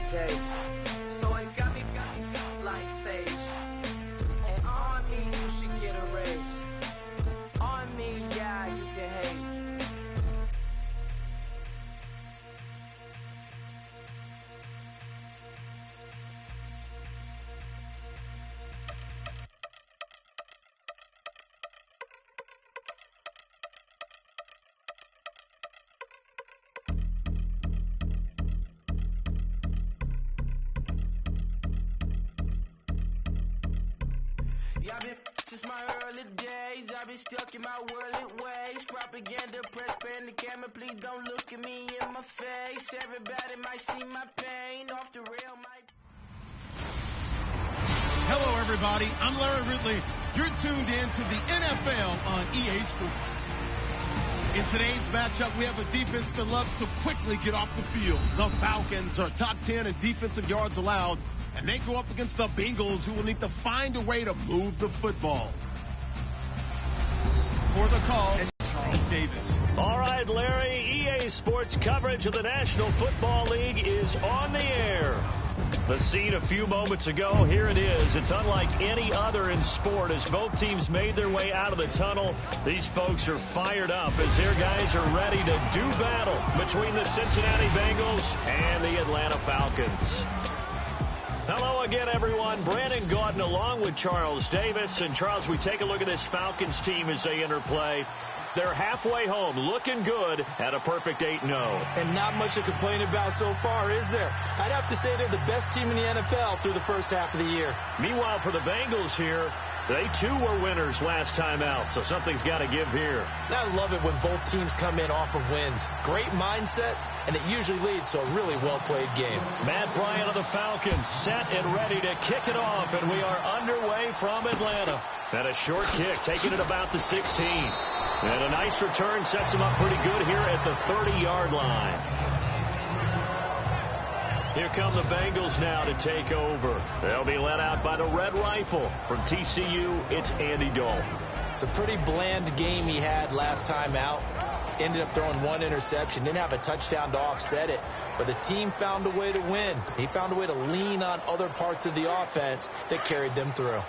day. So it got me like sage. And on me, you should get a raise. On me, yeah, you can hate. Yeah, I've been since my early days. I've been stuck in my worldly ways. Propaganda, press, pan the camera. Please don't look at me in my face. Everybody might see my pain. Off the rail, might. Hello, everybody. I'm Larry Ridley. You're tuned in to the NFL on EA Sports. In today's matchup, we have a defense that loves to quickly get off the field. The Falcons are top 10 in defensive yards allowed, and they go up against the Bengals, who will need to find a way to move the football. For the call, Charles Davis. All right, Larry, EA Sports coverage of the National Football League is on the air. The scene a few moments ago, here it is. It's unlike any other in sport as both teams made their way out of the tunnel. These folks are fired up as their guys are ready to do battle between the Cincinnati Bengals and the Atlanta Falcons. Hello again, everyone. Brandon Gaudin along with Charles Davis. And, Charles, we take a look at this Falcons team as they enter play. They're halfway home, looking good at a perfect 8-0. And not much to complain about so far, is there? I'd have to say they're the best team in the NFL through the first half of the year. Meanwhile, for the Bengals here, they too were winners last time out, so something's got to give here. And I love it when both teams come in off of wins. Great mindsets, and it usually leads to a really well-played game. Matt Bryant of the Falcons set and ready to kick it off, and we are underway from Atlanta. And a short kick, taking it about the 16. And a nice return sets him up pretty good here at the 30-yard line. Here come the Bengals now to take over. They'll be led out by the Red Rifle. From TCU, it's Andy Dalton. It's a pretty bland game he had last time out. Ended up throwing one interception. Didn't have a touchdown to offset it. But the team found a way to win. He found a way to lean on other parts of the offense that carried them through.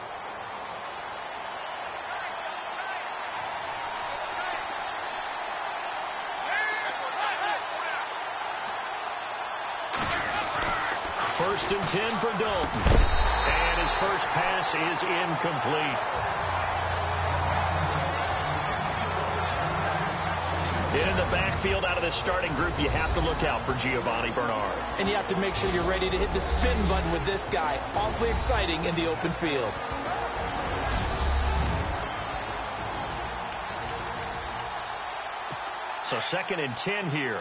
First and 10 for Dalton. And his first pass is incomplete. In the backfield out of the starting group, you have to look out for Giovanni Bernard. And you have to make sure you're ready to hit the spin button with this guy. Awfully exciting in the open field. So second and 10 here.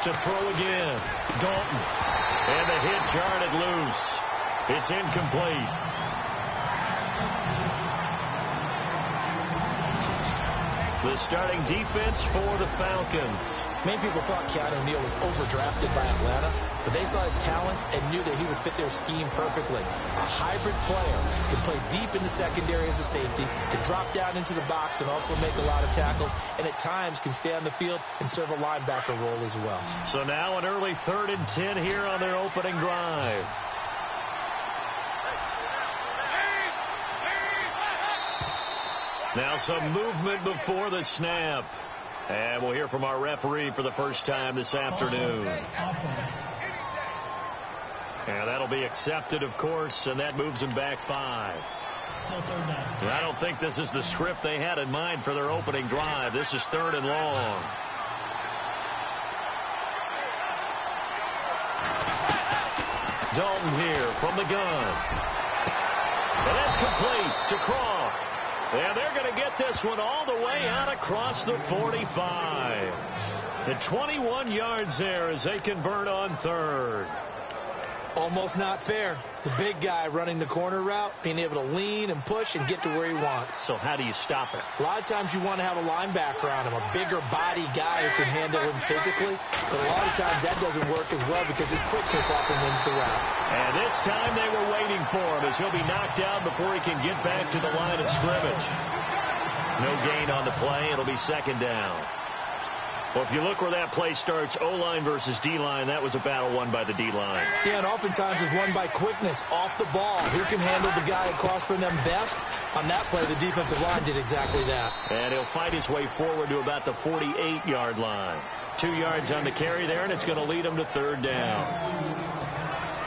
To throw again, Dalton. And the hit jarred it loose. It's incomplete. The starting defense for the Falcons. Many people thought Keanu Neal was overdrafted by Atlanta, but they saw his talents and knew that he would fit their scheme perfectly. A hybrid player, could play deep in the secondary as a safety, could drop down into the box and also make a lot of tackles, and at times can stay on the field and serve a linebacker role as well. So now an early 3rd and 10 here on their opening drive. Now some movement before the snap. And we'll hear from our referee for the first time this afternoon. And that'll be accepted, of course, and that moves them back 5. Still 3rd down. I don't think this is the script they had in mind for their opening drive. This is 3rd and long. Dalton here from the gun. And that's complete to Croft. And they're going to get this one all the way out across the 45. And 21 yards there as they convert on 3rd. Almost not fair. The big guy running the corner route, being able to lean and push and get to where he wants. So how do you stop it? A lot of times you want to have a linebacker on him, a bigger body guy who can handle him physically. But a lot of times that doesn't work as well because his quickness often wins the route. And this time they were waiting for him as he'll be knocked down before he can get back to the line of scrimmage. No gain on the play. It'll be second down. Well, if you look where that play starts, O-line versus D-line, that was a battle won by the D-line. Yeah, and oftentimes it's won by quickness off the ball. Who can handle the guy across from them best? On that play, the defensive line did exactly that. And he'll fight his way forward to about the 48-yard line. 2 yards on the carry there, and it's going to lead him to third down.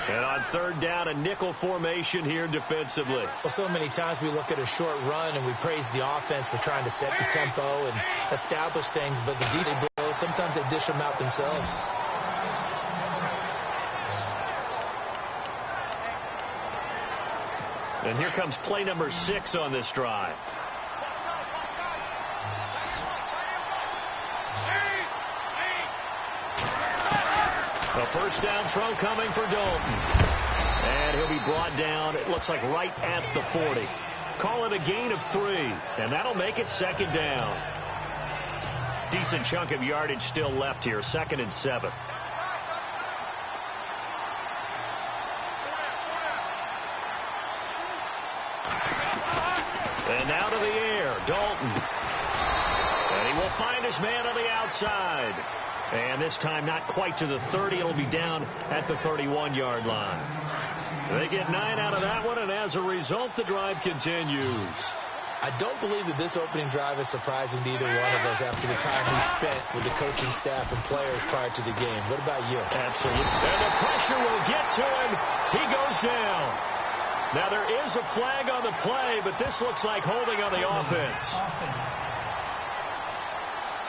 And on third down, a nickel formation here defensively. Well, so many times we look at a short run and we praise the offense for trying to set the tempo and establish things, but the defense, sometimes they dish them out themselves. And here comes play number 6 on this drive. A first down throw coming for Dalton. And he'll be brought down, it looks like right at the 40. Call it a gain of 3, and that'll make it second down. Decent chunk of yardage still left here, 2nd and 7. And now to the air, Dalton. And he will find his man on the outside. And this time not quite to the 30. It'll be down at the 31-yard line. They get 9 out of that one, and as a result, the drive continues. I don't believe that this opening drive is surprising to either one of us after the time we spent with the coaching staff and players prior to the game. What about you? Absolutely. And the pressure will get to him. He goes down. Now, there is a flag on the play, but this looks like holding on the offense.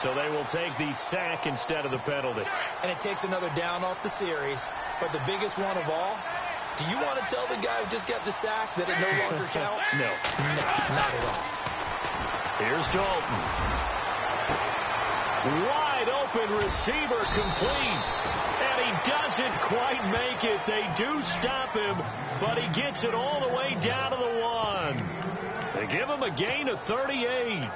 So they will take the sack instead of the penalty. And it takes another down off the series. But the biggest one of all, do you want to tell the guy who just got the sack that it no longer counts? No. No, not at all. Here's Dalton. Wide open receiver complete. And he doesn't quite make it. They do stop him, but he gets it all the way down to the 1. They give him a gain of 38.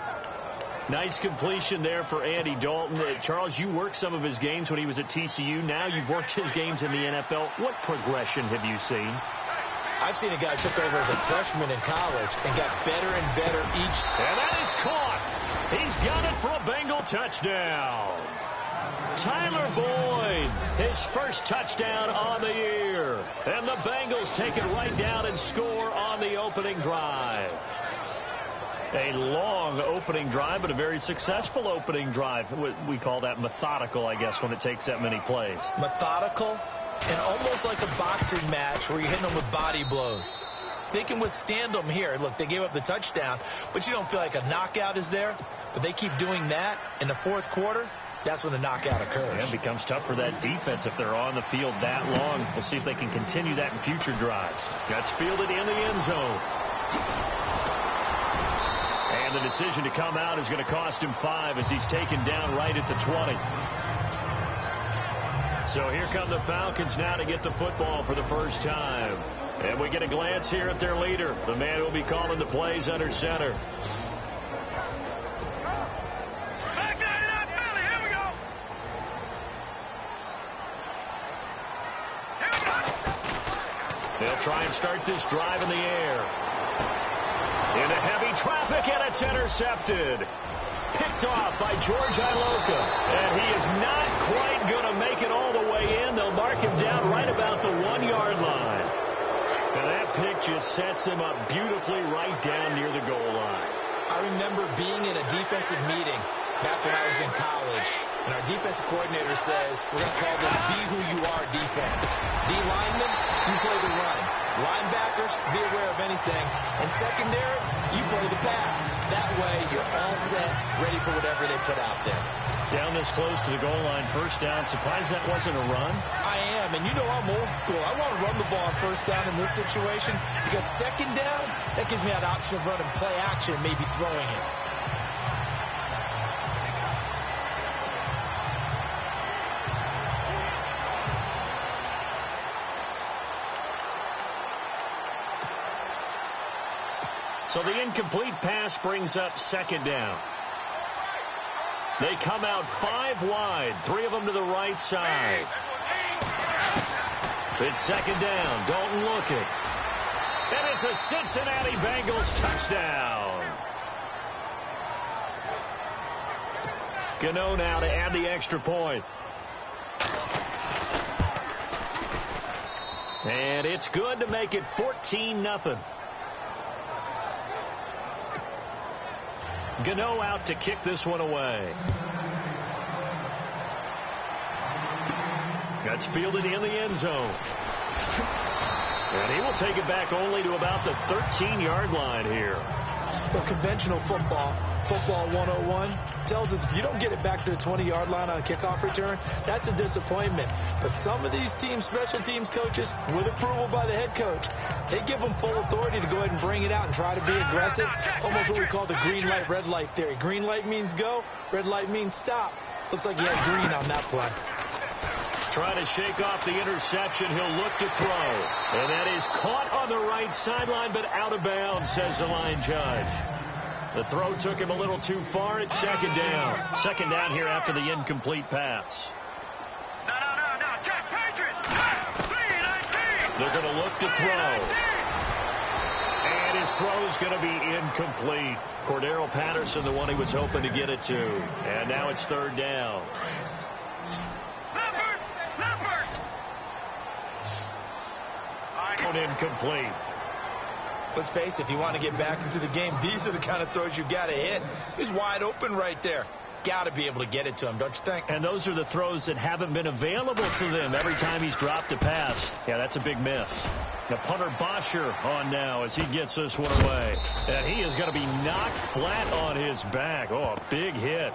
Nice completion there for Andy Dalton. Charles, you worked some of his games when he was at TCU. Now you've worked his games in the NFL. What progression have you seen? I've seen a guy took over as a freshman in college and got better and better each. And that is caught. He's got it for a Bengal touchdown. Tyler Boyd, his first touchdown on the year. And the Bengals take it right down and score on the opening drive. A long opening drive, but a very successful opening drive. We call that methodical, I guess, when it takes that many plays. Methodical and almost like a boxing match where you're hitting them with body blows. They can withstand them here. Look, they gave up the touchdown, but you don't feel like a knockout is there. But they keep doing that in the fourth quarter. That's when the knockout occurs. Yeah, it becomes tough for that defense if they're on the field that long. We'll see if they can continue that in future drives. That's fielded in the end zone. And the decision to come out is going to cost him 5 as he's taken down right at the 20. So here come the Falcons now to get the football for the first time. And we get a glance here at their leader, the man who will be calling the plays under center. They'll try and start this drive in the air. Into heavy traffic, and it's intercepted. Picked off by George Iloka. And he is not quite going to make it all the way in. They'll mark him down right about the 1-yard line. And that pick just sets him up beautifully right down near the goal line. I remember being in a defensive meeting back when I was in college. And our defensive coordinator says, we're going to call this Be Who You Are defense. D-linemen, you play the run. Linebackers, be aware of anything. And secondary, you play the pass. That way, you're all set, ready for whatever they put out there. Down this close to the goal line, first down. Surprised that wasn't a run? I am, and you know I'm old school. I want to run the ball on first down in this situation because second down, that gives me that option of running play action and maybe throwing it. So the incomplete pass brings up second down. They come out 5 wide, 3 of them to the right side. It's second down. Dalton looking. And it's a Cincinnati Bengals touchdown. Gano now to add the extra point. And it's good to make it 14-0. Gano out to kick this one away. That's fielded in the end zone. And he will take it back only to about the 13-yard line here. Well, conventional football 101, tells us if you don't get it back to the 20-yard line on a kickoff return, that's a disappointment. But some of these teams, special teams coaches, with approval by the head coach, they give them full authority to go ahead and bring it out and try to be aggressive. Almost what we call the green light, red light theory. Green light means go, red light means stop. Looks like he had green on that play. Trying to shake off the interception. He'll look to throw. And that is caught on the right sideline, but out of bounds, says the line judge. The throw took him a little too far. It's second down. Second down here after the incomplete pass. No. Check, Patriots. They're going to look to throw. And his throw is going to be incomplete. Cordero Patterson, the one he was hoping to get it to. And now it's third down. Incomplete. Let's face it, if you want to get back into the game, these are the kind of throws you got to hit. He's wide open right there. Got to be able to get it to him, don't you think? And those are the throws that haven't been available to them every time he's dropped a pass. Yeah, that's a big miss. The punter Bosher on now as he gets this one away. And he is going to be knocked flat on his back. Oh, a big hit.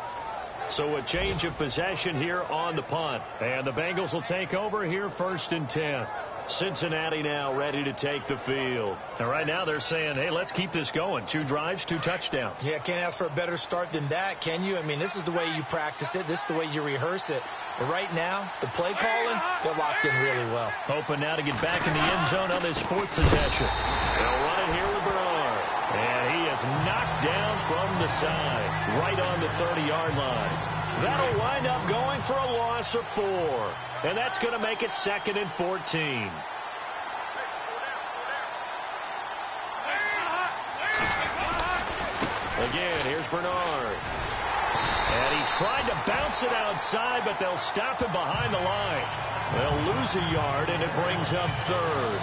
So a change of possession here on the punt. And the Bengals will take over here, 1st and 10. Cincinnati now ready to take the field. And right now they're saying, hey, let's keep this going. 2 drives, 2 touchdowns. Yeah, can't ask for a better start than that, can you? I mean, this is the way you practice it. This is the way you rehearse it. But right now, the play calling, they're locked in really well. Hoping now to get back in the end zone on this 4th possession. They'll run it here with Bernard. And he is knocked down from the side, right on the 30-yard line. That'll wind up going for a loss of 4. And that's going to make it 2nd and 14. Again, here's Bernard. And he tried to bounce it outside, but they'll stop him behind the line. They'll lose a yard, and it brings up 3rd.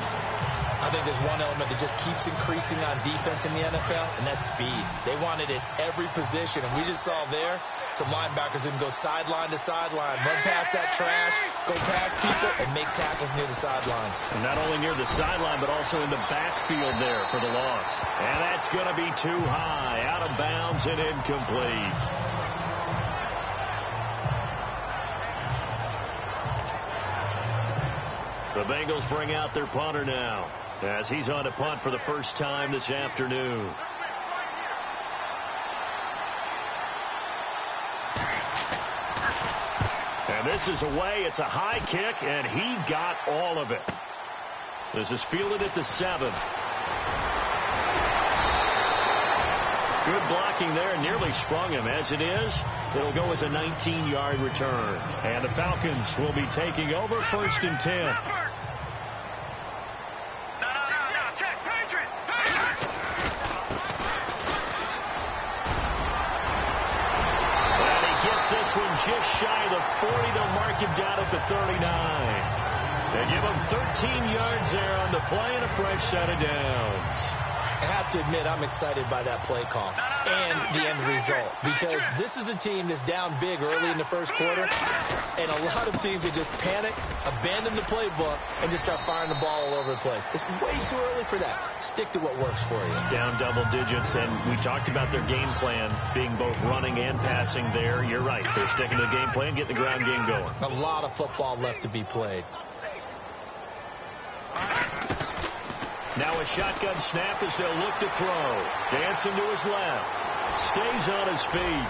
I think there's one element that just keeps increasing on defense in the NFL, and that's speed. They want it at every position, and we just saw there some linebackers that can go sideline to sideline, run past that trash, go past people, and make tackles near the sidelines. And not only near the sideline, but also in the backfield there for the loss. And that's going to be too high, out of bounds and incomplete. The Bengals bring out their punter now as he's on to punt for the first time this afternoon. And this is away. It's a high kick, and he got all of it. This is fielded at the 7. Good blocking there, nearly sprung him. As it is, it'll go as a 19-yard return. And the Falcons will be taking over, 1st and 10. This one just shy of the 40. They'll mark him down at the 39. They give him 13 yards there on the play and a fresh set of downs. I have to admit, I'm excited by that play call and the end result, because this is a team that's down big early in the first quarter, and a lot of teams that just panic, abandon the playbook, and just start firing the ball all over the place. It's way too early for that. Stick to what works for you. Down double digits, and we talked about their game plan being both running and passing there. You're right. They're sticking to the game plan, getting the ground game going. A lot of football left to be played. Now a shotgun snap as they'll look to throw. Dancing to his left. Stays on his feet.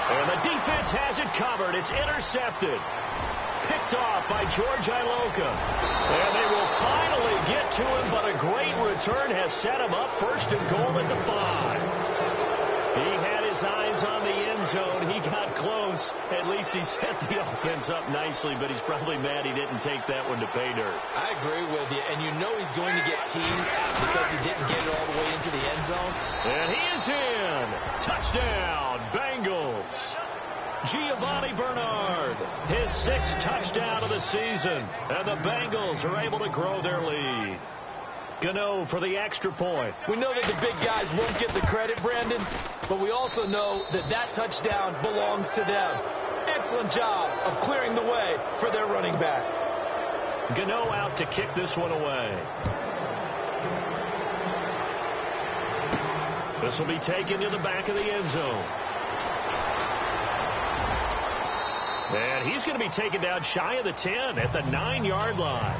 And the defense has it covered. It's intercepted. Picked off by George Iloka. And they will finally get to him, but a great return has set him up 1st and goal at the 5. He had his eyes on the end zone. He got close. At least he set the offense up nicely, but he's probably mad he didn't take that one to pay dirt. I agree with you, and you know he's going to get teased because he didn't get it all the way into the end zone. And he is in. Touchdown, Bengals. Giovanni Bernard, his 6th touchdown of the season, and the Bengals are able to grow their lead. Gano for the extra point. We know that the big guys won't get the credit, Brandon, but we also know that that touchdown belongs to them. Excellent job of clearing the way for their running back. Gano out to kick this one away. This will be taken to the back of the end zone. And he's going to be taken down shy of the 10 at the 9-yard line.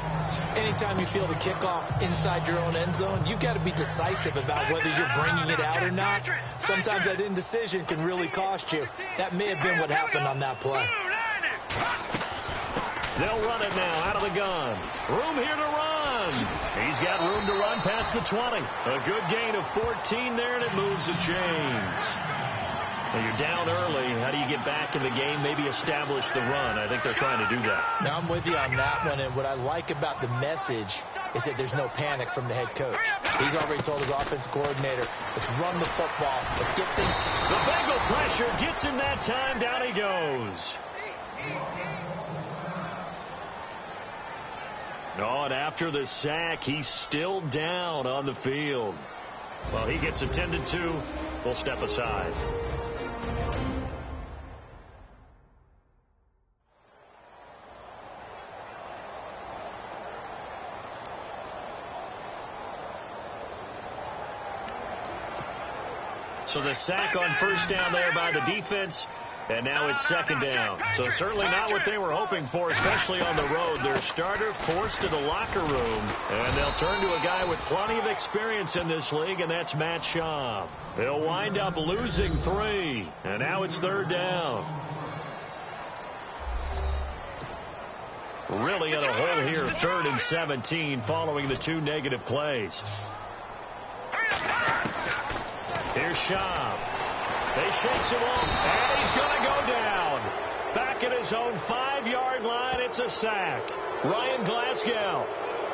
Anytime you feel the kickoff inside your own end zone, you've got to be decisive about whether you're bringing it out or not. Sometimes that indecision can really cost you. That may have been what happened on that play. They'll run it now out of the gun. Room here to run. He's got room to run past the 20. A good gain of 14 there, and it moves the chains. Well, you're down early. How do you get back in the game? Maybe establish the run. I think they're trying to do that. Now, I'm with you on that one, and what I like about the message is that there's no panic from the head coach. He's already told his offensive coordinator, let's run the football. Let's get things. The Bengal pressure gets him that time. Down he goes. Oh, and after the sack, he's still down on the field. Well, he gets attended to. We'll step aside. So the sack on first down there by the defense, and now it's second down. So certainly not what they were hoping for, especially on the road. Their starter forced to the locker room, and they'll turn to a guy with plenty of experience in this league, and that's Matt Schaub. They'll wind up losing 3, and now it's third down. Really in a hole here, 3rd and 17 following the 2 negative plays. Here's Schaub. They shakes him off, and he's going to go down. Back at his own 5-yard line, it's a sack. Ryan Glasgow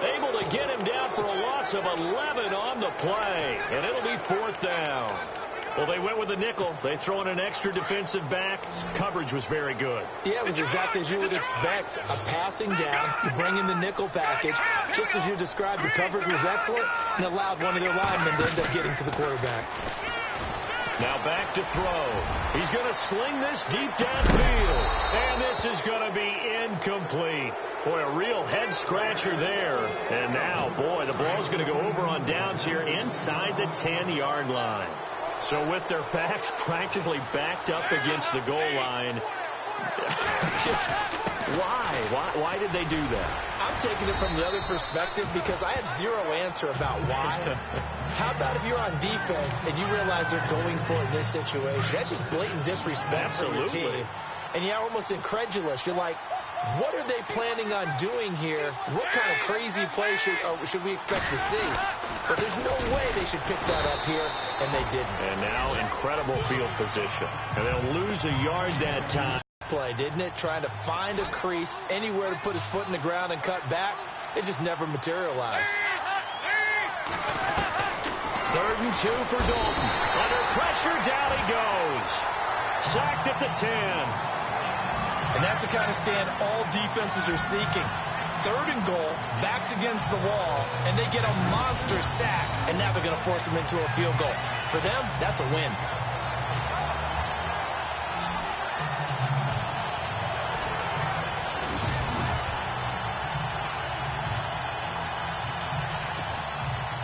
able to get him down for a loss of 11 on the play, and it'll be 4th down. Well, they went with a nickel. They throw in an extra defensive back. Coverage was very good. Yeah, it was exactly as you would expect. A passing down, you bring in the nickel package. Just as you described, the coverage was excellent and allowed one of their linemen to end up getting to the quarterback. Now back to throw. He's going to sling this deep downfield. And this is going to be incomplete. Boy, a real head-scratcher there. And now, boy, the ball's going to go over on downs here inside the 10-yard line. So with their backs practically backed up against the goal line, just why did they do that? I'm taking it from the other perspective because I have zero answer about why. How about if you're on defense and you realize they're going for it in this situation? That's just blatant disrespect for your team. And you're almost incredulous. You're like, what are they planning on doing here? What kind of crazy play should we expect to see? But there's no way they should pick that up here, and they didn't. And now incredible field position. And they'll lose a yard that time. Play, didn't it? Trying to find a crease, anywhere to put his foot in the ground and cut back. It just never materialized. 3rd and 2 for Dalton. Under pressure, down he goes. Sacked at the 10. And that's the kind of stand all defenses are seeking. 3rd and goal, backs against the wall, and they get a monster sack, and now they're going to force them into a field goal. For them, that's a win.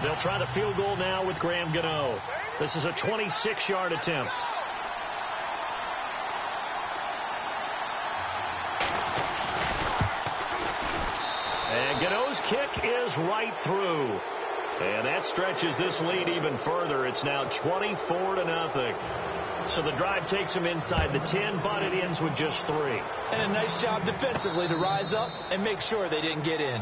They'll try the field goal now with Graham Gano. This is a 26-yard attempt. And Gano's kick is right through. And that stretches this lead even further. It's now 24-0. So the drive takes them inside the 10, but it ends with just 3. And a nice job defensively to rise up and make sure they didn't get in.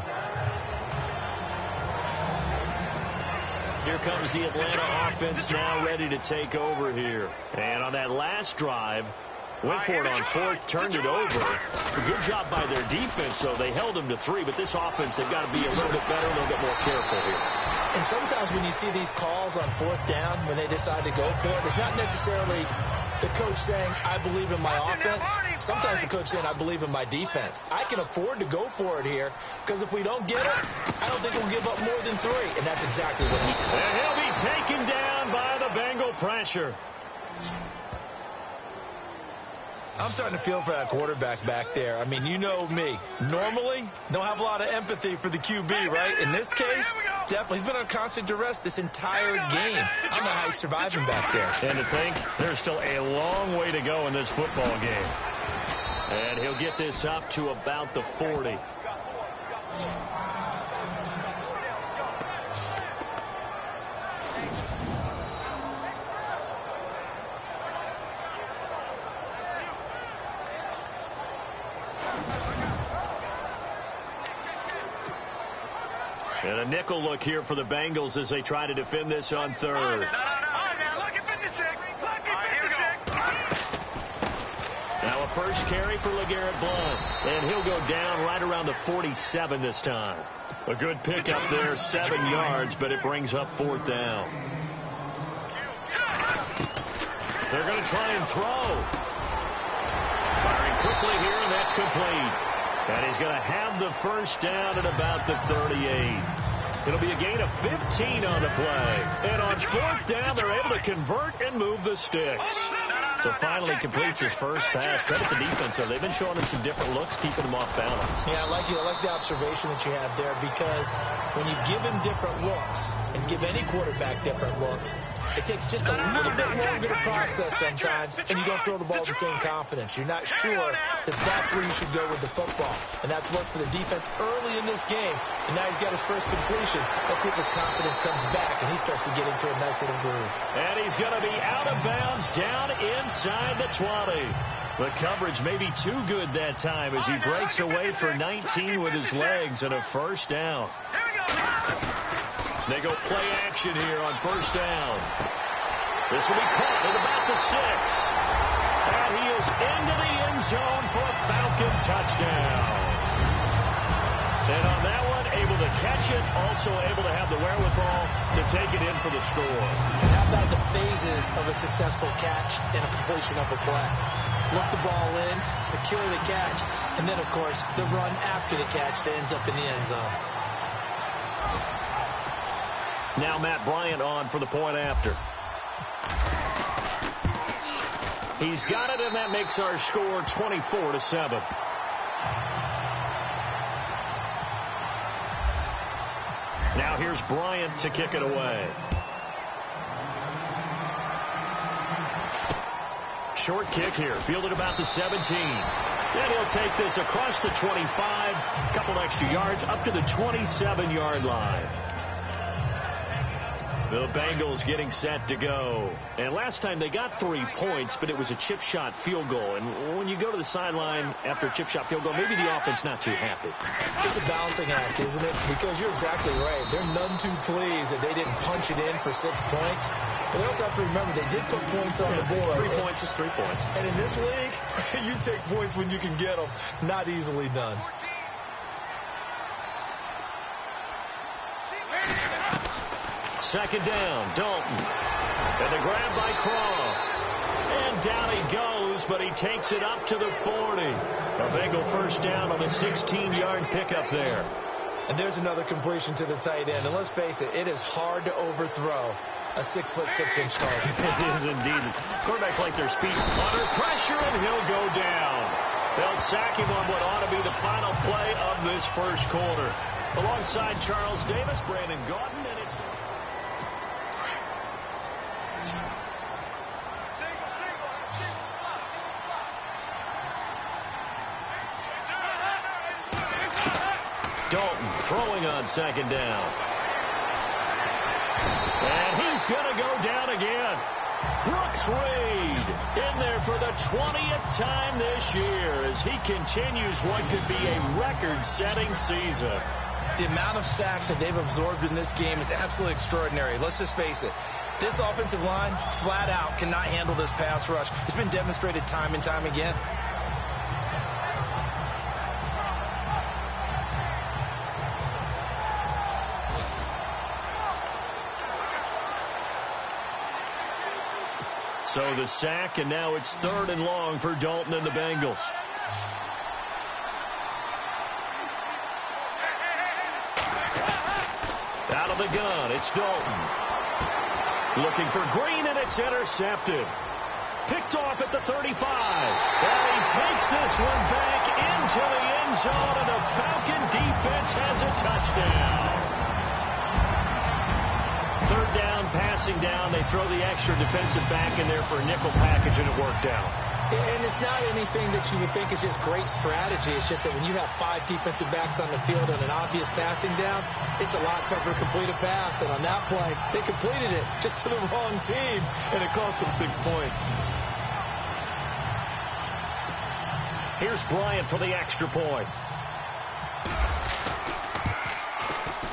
Here comes the Atlanta offense now ready to take over here. And on that last drive, went for it on 4th, turned it over. A good job by their defense, so they held them to 3. But this offense, they've got to be a little bit better, a little bit more careful here. And sometimes when you see these calls on 4th down, when they decide to go for it, it's not necessarily the coach saying, I believe in my offense. Sometimes the coach saying, I believe in my defense. I can afford to go for it here because if we don't get it, I don't think we'll give up more than 3. And that's exactly what he did. And he'll be taken down by the Bengal pressure. I'm starting to feel for that quarterback back there. I mean, you know me. Normally, don't have a lot of empathy for the QB, right? In this case, definitely. He's been on constant duress this entire game. I don't know how he's surviving back there. And to think, there's still a long way to go in this football game. And he'll get this up to about the 40. And a nickel look here for the Bengals as they try to defend this on 3rd. Now a first carry for LeGarrette Blount. And he'll go down right around the 47 this time. A good pickup there, 7 yards, but it brings up 4th down. They're going to try and throw. Firing quickly here, and that's complete. And he's going to have the first down at about the 38. It'll be a gain of 15 on the play. And on 4th down, they're able to convert and move the sticks. So finally completes his first pass. Credit the defense, though. They've been showing him some different looks, keeping him off balance. Yeah, I like the observation that you had there, because when you give him different looks and give any quarterback different looks, it takes just a little bit longer to process sometimes, and you don't throw the ball with the same confidence. You're not sure that that's where you should go with the football. And that's worked for the defense early in this game. And now he's got his first completion. Let's see if his confidence comes back and he starts to get into a nice little groove. And he's going to be out of bounds down inside the 20. The coverage may be too good that time as he breaks away for 19 with his legs and a first down. They go play action here on first down. This will be caught at about the 6. And he is into the end zone for a Falcon touchdown. And on that one, able to catch it, also able to have the wherewithal to take it in for the score. How about the phases of a successful catch and a completion of a play? Look the ball in, secure the catch, and then, of course, the run after the catch that ends up in the end zone. Now Matt Bryant on for the point after. He's got it, and that makes our score 24-7. Now here's Bryant to kick it away. Short kick here, fielded about the 17. Then he'll take this across the 25, couple extra yards, up to the 27-yard line. The Bengals getting set to go. And last time they got 3 points, but it was a chip shot field goal. And when you go to the sideline after a chip shot field goal, maybe the offense not too happy. It's a balancing act, isn't it? Because you're exactly right. They're none too pleased that they didn't punch it in for 6 points. But they also have to remember they did put points on the board. 3 points is 3 points. And in this league, you take points when you can get them. Not easily done. Second down, Dalton. And the grab by Craw. And down he goes, but he takes it up to the 40. A Bengal first down on a 16-yard pickup there. And there's another completion to the tight end. And let's face it, it is hard to overthrow a 6'6" target. It is indeed. Quarterbacks like their speed. Under pressure, and he'll go down. They'll sack him on what ought to be the final play of this first quarter. Alongside Charles Davis, Brandon Gaudin, and it's... Dalton throwing on second down. And he's going to go down again. Brooks Reed in there for the 20th time this year as he continues what could be a record-setting season. The amount of sacks that they've absorbed in this game is absolutely extraordinary. Let's just face it. This offensive line, flat out, cannot handle this pass rush. It's been demonstrated time and time again. So the sack, and now it's 3rd and long for Dalton and the Bengals. Out of the gun, it's Dalton. Looking for Green, and it's intercepted. Picked off at the 35. And he takes this one back into the end zone, and the Falcon defense has a touchdown. 3rd down, passing down. They throw the extra defensive back in there for a nickel package, and it worked out. And it's not anything that you would think is just great strategy. It's just that when you have 5 defensive backs on the field and an obvious passing down, it's a lot tougher to complete a pass. And on that play, they completed it just to the wrong team, and it cost them 6 points. Here's Bryant for the extra point.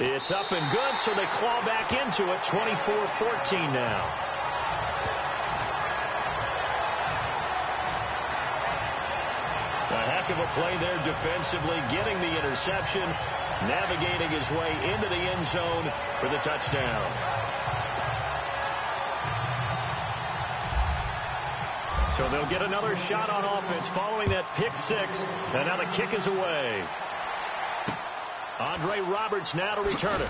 It's up and good, so they claw back into it. 24-14 now. A heck of a play there defensively, getting the interception, navigating his way into the end zone for the touchdown. So they'll get another shot on offense following that pick 6, and now the kick is away. Andre Roberts now to return it.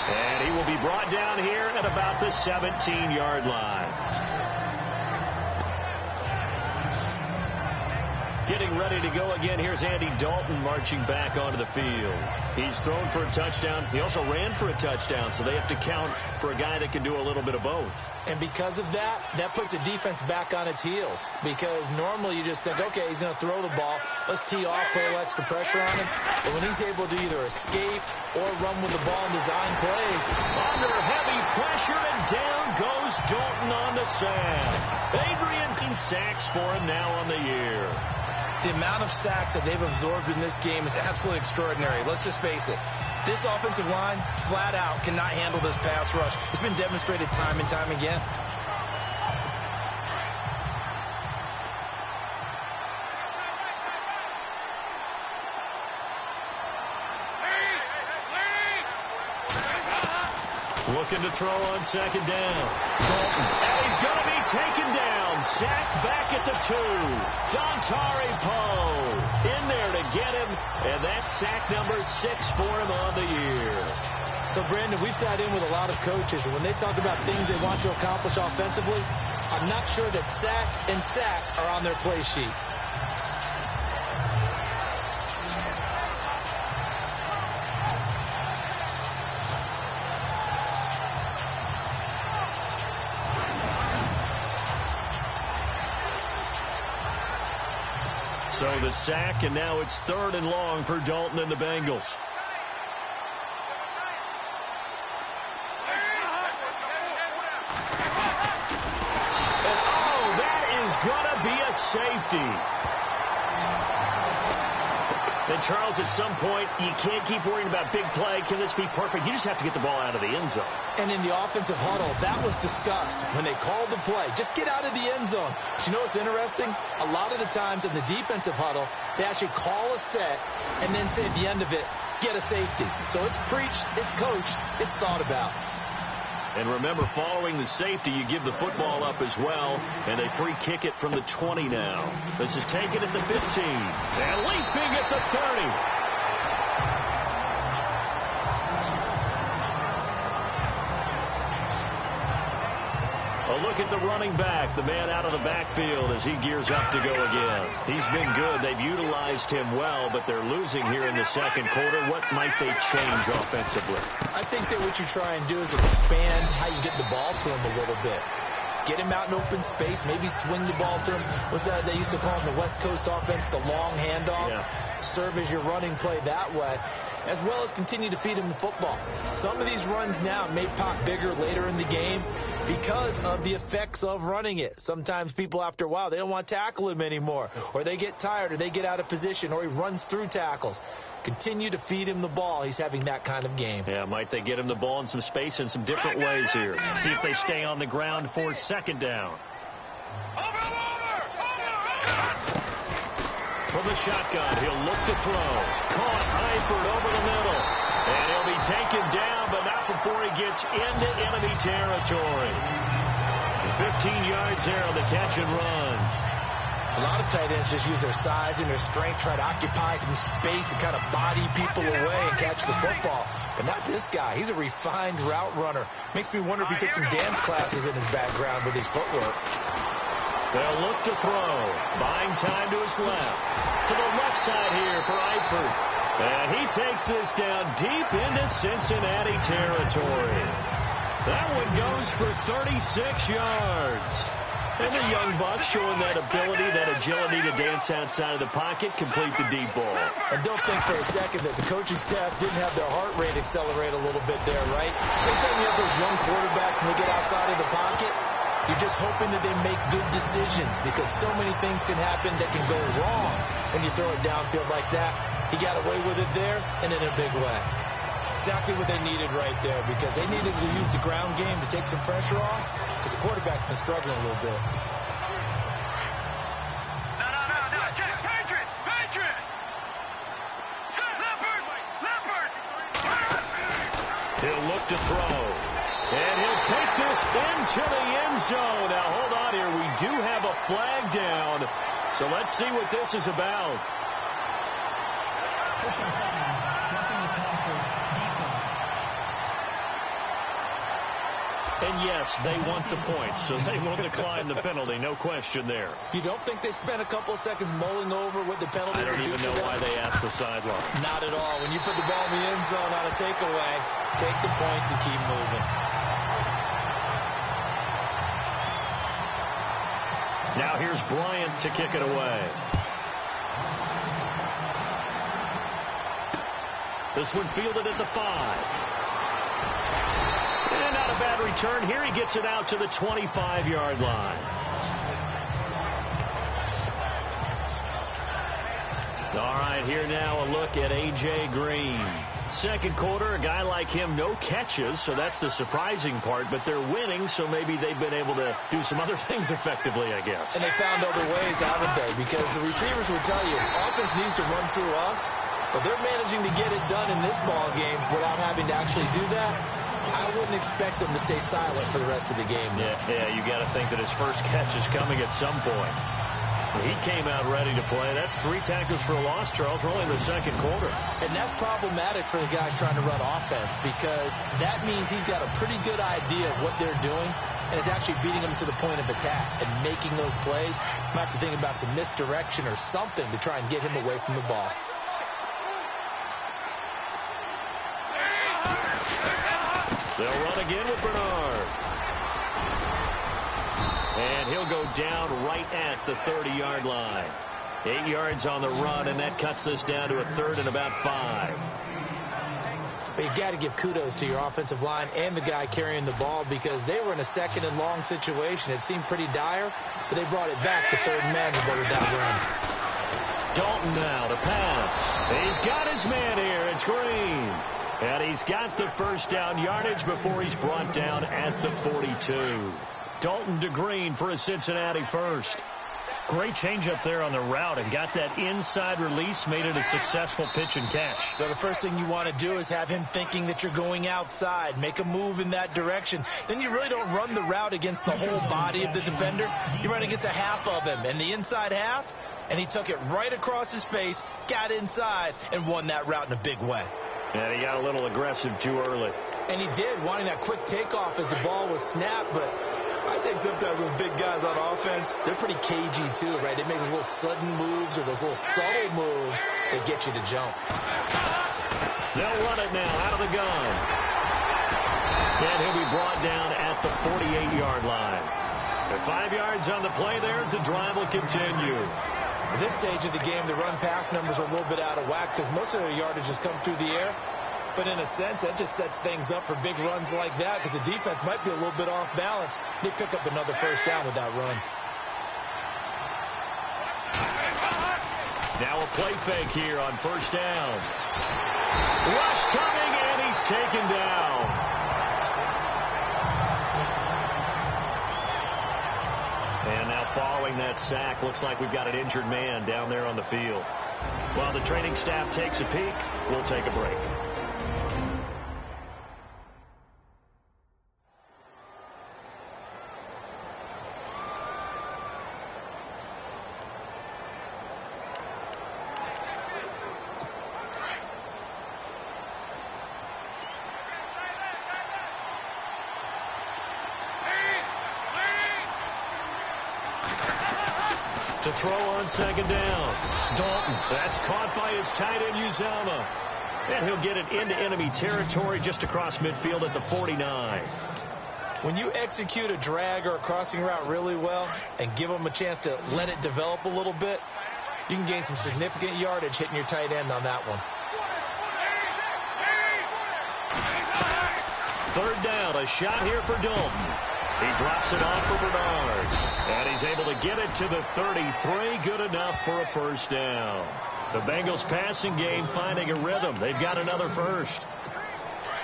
And he will be brought down here at about the 17-yard line. Getting ready to go again. Here's Andy Dalton marching back onto the field. He's thrown for a touchdown. He also ran for a touchdown, so they have to count for a guy that can do a little bit of both. And because of that, that puts a defense back on its heels. Because normally you just think, okay, he's going to throw the ball. Let's tee off, put a little extra pressure on him. But when he's able to either escape or run with the ball and design plays. Under heavy pressure, and down goes Dalton on the sack. Adrian sacks for him now on the year. The amount of sacks that they've absorbed in this game is absolutely extraordinary. Let's just face it. This offensive line, flat out, cannot handle this pass rush. It's been demonstrated time and time again. Looking to throw on 2nd down. Dalton, and he's going to be taken down. Sacked back at the 2. Dontari Poe in there to get him, and that's sack number 6 for him on the year. So, Brandon, we've sat in with a lot of coaches, and when they talk about things they want to accomplish offensively, I'm not sure that sack and sack are on their play sheet. So the sack, and now it's 3rd and long for Dalton and the Bengals. And that is going to be a safety. And Charles, at some point, you can't keep worrying about big play. Can this be perfect? You just have to get the ball out of the end zone. And in the offensive huddle, that was discussed when they called the play. Just get out of the end zone. But you know what's interesting? A lot of the times in the defensive huddle, they actually call a set and then say at the end of it, get a safety. So it's preached, it's coached, it's thought about. And remember, following the safety, you give the football up as well, and they free kick it from the 20 now. This is taken at the 15, and leaping at the 30. A look at the running back, the man out of the backfield as he gears up to go again. He's been good. They've utilized him well, but they're losing here in the 2nd quarter. What might they change offensively? I think that what you try and do is expand how you get the ball to him a little bit. Get him out in open space, maybe swing the ball to him. What's that they used to call in the West Coast offense, the long handoff? Yeah. Serve as your running play that way, as well as continue to feed him the football. Some of these runs now may pop bigger later in the game because of the effects of running it. Sometimes people, after a while, they don't want to tackle him anymore, or they get tired, or they get out of position, or he runs through tackles. Continue to feed him the ball. He's having that kind of game. Yeah, might they get him the ball in some space in some different ways here. See if they stay on the ground for 2nd down. From the shotgun, he'll look to throw. Caught Eifert over the middle. And he'll be taken down, but not before he gets into enemy territory. 15 yards there on the catch and run. A lot of tight ends just use their size and their strength, try to occupy some space and kind of body people away and catch the football. But not this guy. He's a refined route runner. Makes me wonder if he took some dance classes in his background with his footwork. They'll look to throw. Buying time to his left. To the left side here for Eifert. And he takes this down deep into Cincinnati territory. That one goes for 36 yards. And the young buck showing that ability, that agility to dance outside of the pocket, complete the deep ball. And don't think for a second that the coaching staff didn't have their heart rate accelerate a little bit there, right? Anytime you have those young quarterbacks and they get outside of the pocket, you're just hoping that they make good decisions because so many things can happen that can go wrong when you throw it downfield like that. He got away with it there and in a big way. Exactly what they needed right there because they needed to use the ground game to take some pressure off because the quarterback's been struggling a little bit. No. Patriot! Leopard! He'll look to throw. And he'll take this into the end zone. Now, hold on here. We do have a flag down. So let's see what this is about. Personal foul. Roughing the passer. Defense. And yes, they want the points, so they will decline the penalty. No question there. You don't think they spent a couple of seconds mulling over what the penalty I don't even know why they asked the sideline. Not at all. When you put the ball in the end zone on a takeaway, take the points and keep moving. Now here's Bryant to kick it away. This one fielded at the 5. And not a bad return. Here he gets it out to the 25-yard line. All right, here now a look at A.J. Green. Second quarter, a guy like him, no catches, so that's the surprising part. But they're winning, so maybe they've been able to do some other things effectively, I guess. And they found other ways, haven't they? Because the receivers would tell you, offense needs to run through us, but they're managing to get it done in this ball game without having to actually do that. I wouldn't expect them to stay silent for the rest of the game. Yeah, you got to think that his first catch is coming at some point. He came out ready to play. That's 3 tackles for a loss, Charles. We're only in the second quarter. And that's problematic for the guys trying to run offense because that means he's got a pretty good idea of what they're doing, and it's actually beating them to the point of attack and making those plays. Might have to think about some misdirection or something to try and get him away from the ball. They'll run again with Bernard. And he'll go down right at the 30-yard line. 8 yards on the run, and that cuts this down to a 3rd and about 5. But you got to give kudos to your offensive line and the guy carrying the ball because they were in a 2nd and long situation. It seemed pretty dire, but they brought it back to 3rd and manageable with that run. Dalton now to pass. He's got his man here. It's Green. And he's got the first down yardage before he's brought down at the 42. Dalton to Green for a Cincinnati first. Great change up there on the route and got that inside release, made it a successful pitch and catch. So the first thing you want to do is have him thinking that you're going outside, make a move in that direction. Then you really don't run the route against the whole body of the defender. You run against a half of him, and the inside half, and he took it right across his face, got inside, and won that route in a big way. And he got a little aggressive too early. And he did, wanting that quick takeoff as the ball was snapped, but I think sometimes those big guys on offense, they're pretty cagey too, right? They make those little sudden moves or those little subtle moves that get you to jump. They'll run it now out of the gun. And he'll be brought down at the 48-yard line. At 5 yards on the play there, as the drive will continue. At this stage of the game, the run-pass numbers are a little bit out of whack because most of their yardage has come through the air. But in a sense, that just sets things up for big runs like that because the defense might be a little bit off balance. They pick up another first down with that run. Now a play fake here on first down. Rush coming, and he's taken down. And now following that sack, looks like we've got an injured man down there on the field. While the training staff takes a peek, we'll take a break. To throw on second down. Dalton. That's caught by his tight end, Uzama. And he'll get it into enemy territory just across midfield at the 49. When you execute a drag or a crossing route really well and give them a chance to let it develop a little bit, you can gain some significant yardage hitting your tight end on that one. Third down, a shot here for Dalton. He drops it off for Bernard. And he's able to get it to the 33. Good enough for a first down. The Bengals passing game finding a rhythm. They've got another first.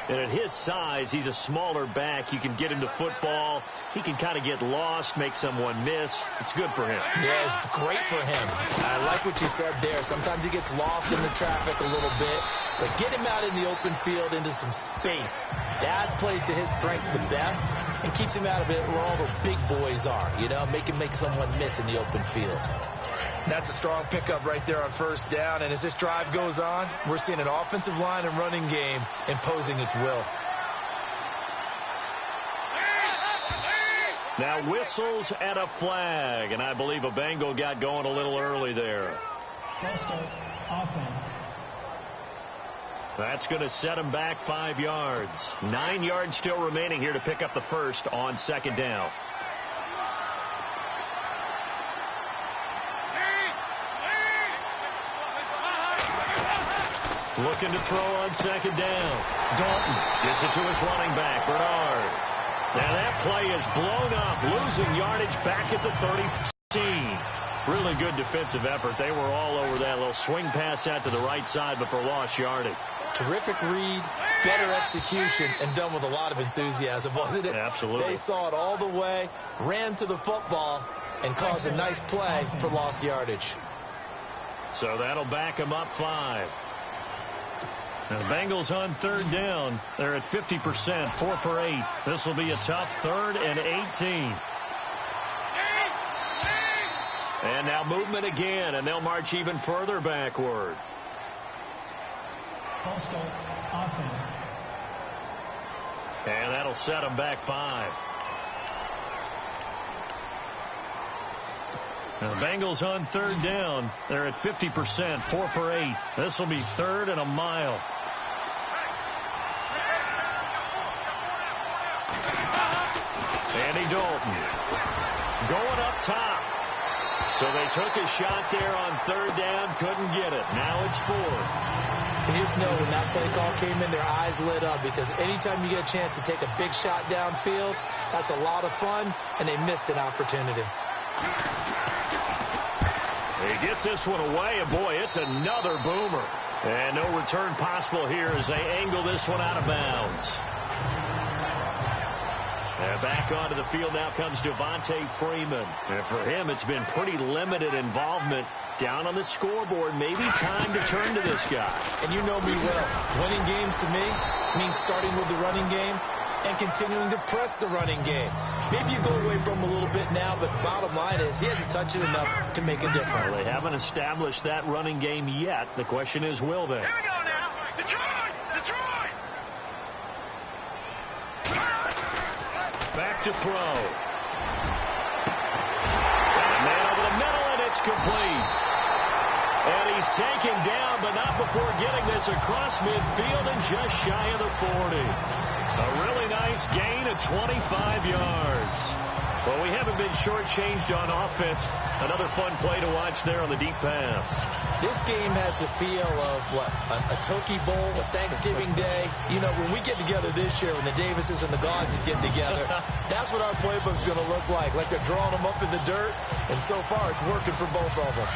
And at his size, he's a smaller back. You can get him to football. He can kind of get lost, make someone miss. It's good for him. Yeah, it's great for him. I like what you said there. Sometimes he gets lost in the traffic a little bit. But get him out in the open field into some space. That plays to his strengths the best and keeps him out of it where all the big boys are. You know, make someone miss in the open field. That's a strong pickup right there on first down. And as this drive goes on, we're seeing an offensive line and running game imposing its will. Now whistles and a flag. And I believe a Bengal got going a little early there. False start, offense. That's going to set him back 5 yards. 9 yards still remaining here to pick up the first on second down. Looking to throw on second down. Dalton gets it to his running back, Bernard. Now that play is blown up, losing yardage back at the 13. Really good defensive effort. They were all over that little swing pass out to the right side, but for lost yardage. Terrific read, better execution, and done with a lot of enthusiasm, wasn't it? Absolutely. They saw it all the way, ran to the football, and caused a nice play for lost yardage. So that'll back them up 5. Now the Bengals on third down. They're at 50%, 4 for 8. This will be a tough 3rd and 18. And now movement again, and they'll march even further backward. False start, offense. And that'll set them back 5. Now the Bengals on third down. They're at 50%, 4 for 8. This will be 3rd and a mile. Andy Dalton going up top. So they took a shot there on third down, couldn't get it. Now it's 4th. And you just know when that play call came in, their eyes lit up because anytime you get a chance to take a big shot downfield, that's a lot of fun, and they missed an opportunity. He gets this one away, and boy, it's another boomer. And no return possible here as they angle this one out of bounds. And back onto the field now comes Devontae Freeman. And for him, it's been pretty limited involvement down on the scoreboard. Maybe time to turn to this guy. And you know me well. Winning games to me means starting with the running game and continuing to press the running game. Maybe you go away from him a little bit now, but bottom line is he hasn't touched it enough to make a difference. Well, they haven't established that running game yet. The question is, will they? Here we go now. Detroit! Detroit! Back to throw. And man over the middle, and it's complete. And he's taken down, but not before getting this across midfield and just shy of the 40. A really nice gain of 25 yards. Well, we haven't been shortchanged on offense. Another fun play to watch there on the deep pass. This game has the feel of, what, a Turkey Bowl, a Thanksgiving Day. You know, when we get together this year, when the Davises and the Gaudens get together, that's what our playbook's going to look like. Like they're drawing them up in the dirt, and so far it's working for both of them.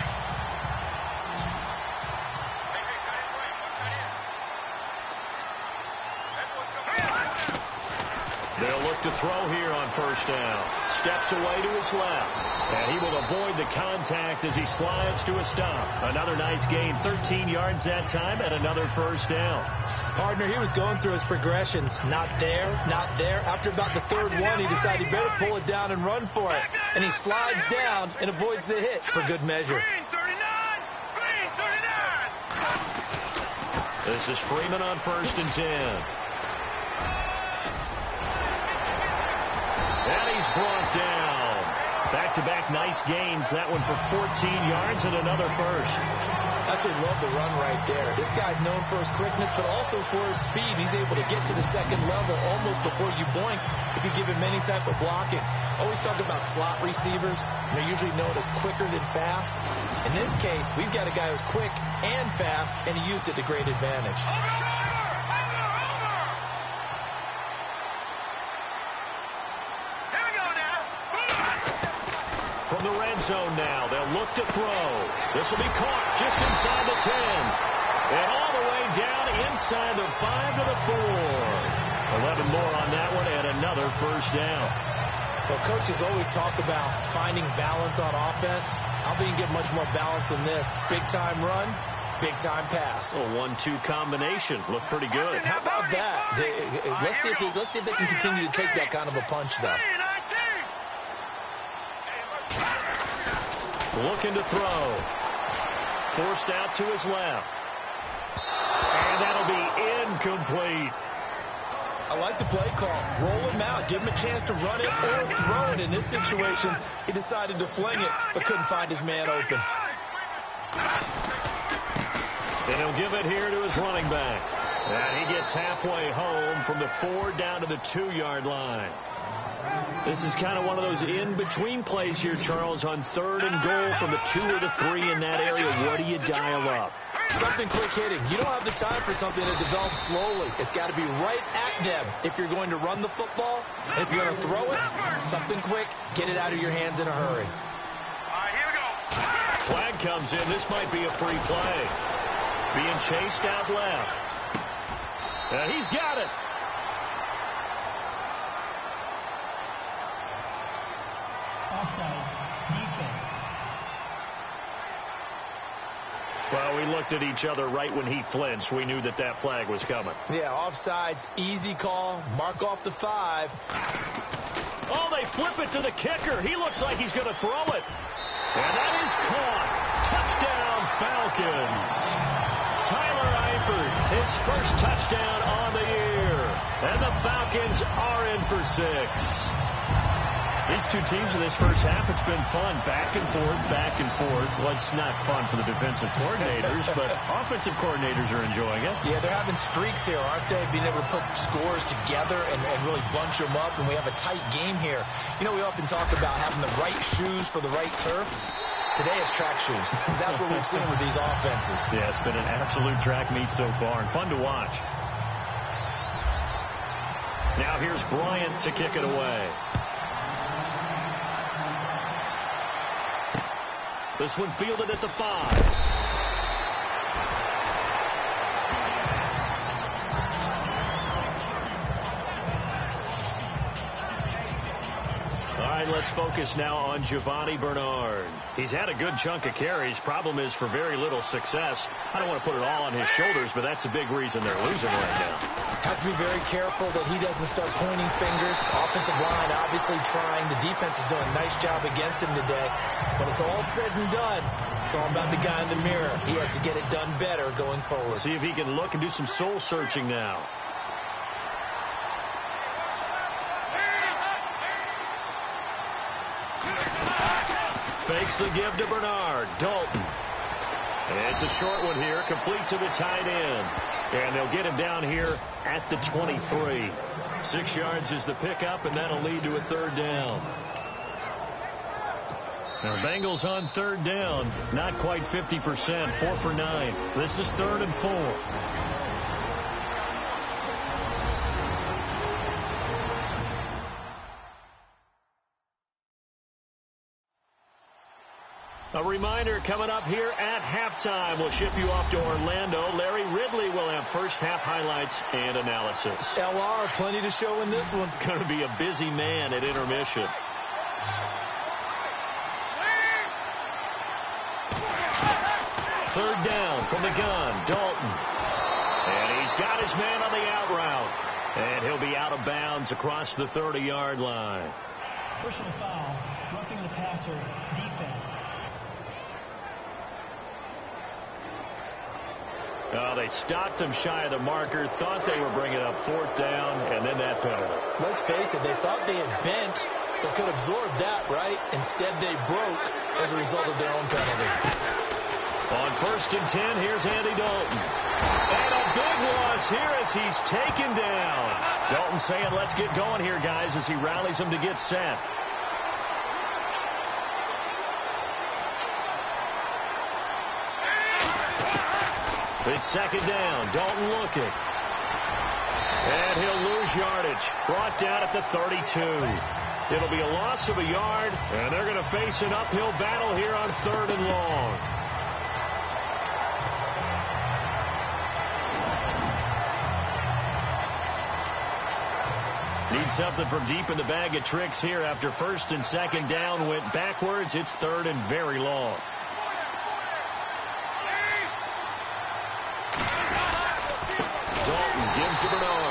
They'll look to throw here on first down. Steps away to his left. And he will avoid the contact as he slides to a stop. Another nice gain, 13 yards that time, and another first down. Partner, he was going through his progressions. Not there, not there. After about the third one, he decided he better pull it down and run for it. And he slides down and avoids the hit for good measure. This is Freeman on 1st and 10. And he's brought down. That back-to-back nice gains. That one for 14 yards and another first. Absolutely love the run right there. This guy's known for his quickness, but also for his speed. He's able to get to the second level almost before you blink if you give him any type of blocking. Always talk about slot receivers. They're usually known as quicker than fast. In this case, we've got a guy who's quick and fast, and he used it to great advantage. From the red zone now, they'll look to throw. This will be caught just inside the 10. And all the way down inside the 5 to the 4. 11 more on that one and another first down. Well, coaches always talk about finding balance on offense. How do you get much more balance than this? Big-time run, big-time pass. A 1-2 combination. Looked pretty good. How about that? Let's see if they can continue to take that kind of a punch, though. Looking to throw. Forced out to his left. And that'll be incomplete. I like the play call. Roll him out. Give him a chance to run it or throw it. In this situation, he decided to fling it, but couldn't find his man open. And he'll give it here to his running back. And he gets halfway home from the 4 down to the 2-yard line. This is kind of one of those in-between plays here, Charles, on 3rd and goal from the 2 or the 3 in that area. What do you dial up? Something quick hitting. You don't have the time for something that develops slowly. It's got to be right at them if you're going to run the football. If you're going to throw it, something quick, get it out of your hands in a hurry. All right, here we go. Flag comes in. This might be a free play. Being chased out left. He's got it. Offside. Defense. Well, we looked at each other right when he flinched. We knew that that flag was coming. Yeah, offsides, easy call. Mark off the 5. Oh, they flip it to the kicker. He looks like he's going to throw it. And that is caught. Touchdown, Falcons. Tyler Eifert, his first touchdown on the year. And the Falcons are in for 6. These two teams in this first half, it's been fun. Back and forth, back and forth. Well, it's not fun for the defensive coordinators, but offensive coordinators are enjoying it. Yeah, they're having streaks here, aren't they? Being able to put scores together and really bunch them up, and we have a tight game here. You know, we often talk about having the right shoes for the right turf. Today it's track shoes. That's what we've seen with these offenses. Yeah, it's been an absolute track meet so far, and fun to watch. Now here's Bryant to kick it away. This one fielded at the 5. All right, let's focus now on Giovanni Bernard. He's had a good chunk of carries. Problem is for very little success. I don't want to put it all on his shoulders, but that's a big reason they're losing right now. Have to be very careful that he doesn't start pointing fingers. Offensive line obviously trying. The defense is doing a nice job against him today. When it's all said and done, it's all about the guy in the mirror. He has to get it done better going forward. See if he can look and do some soul searching now. Fakes the give to Bernard. Dalton. And it's a short one here, complete to the tight end. And they'll get him down here at the 23. 6 yards is the pickup, and that'll lead to a 3rd down. Now, Bengals on 3rd down, not quite 50%, 4 for 9. This is 3rd and 4. A reminder coming up here at halftime. We'll ship you off to Orlando. Larry Ridley will have first half highlights and analysis. LR, plenty to show in this one. Going to be a busy man at intermission. Third down from the gun, Dalton. And he's got his man on the out route. And he'll be out of bounds across the 30-yard line. Personal foul, roughing the passer, defense. Oh, they stopped him shy of the marker, thought they were bringing up 4th down, and then that penalty. Let's face it, they thought they had bent, but could absorb that, right? Instead, they broke as a result of their own penalty. On 1st and 10, here's Andy Dalton. And a big loss here as he's taken down. Dalton saying, let's get going here, guys, as he rallies them to get set. It's 2nd down. Dalton looking. And he'll lose yardage. Brought down at the 32. It'll be a loss of a yard, and they're going to face an uphill battle here on 3rd and long. Need something from deep in the bag of tricks here after 1st and 2nd down went backwards. It's 3rd and very long. Dalton gives to Bernard.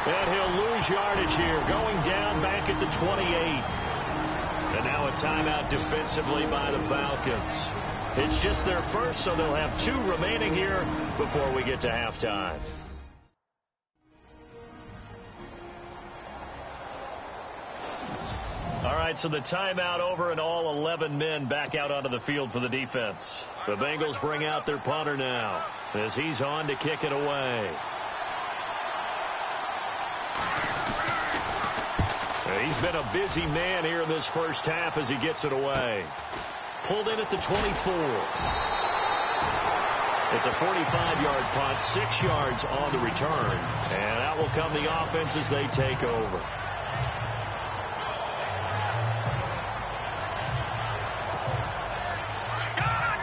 And he'll lose yardage here, going down back at the 28. And now a timeout defensively by the Falcons. It's just their first, so they'll have 2 remaining here before we get to halftime. All right, so the timeout over and all 11 men back out onto the field for the defense. The Bengals bring out their punter now as he's on to kick it away. He's been a busy man here in this first half as he gets it away. Pulled in at the 24. It's a 45-yard punt, 6 yards on the return. And out will come the offense as they take over.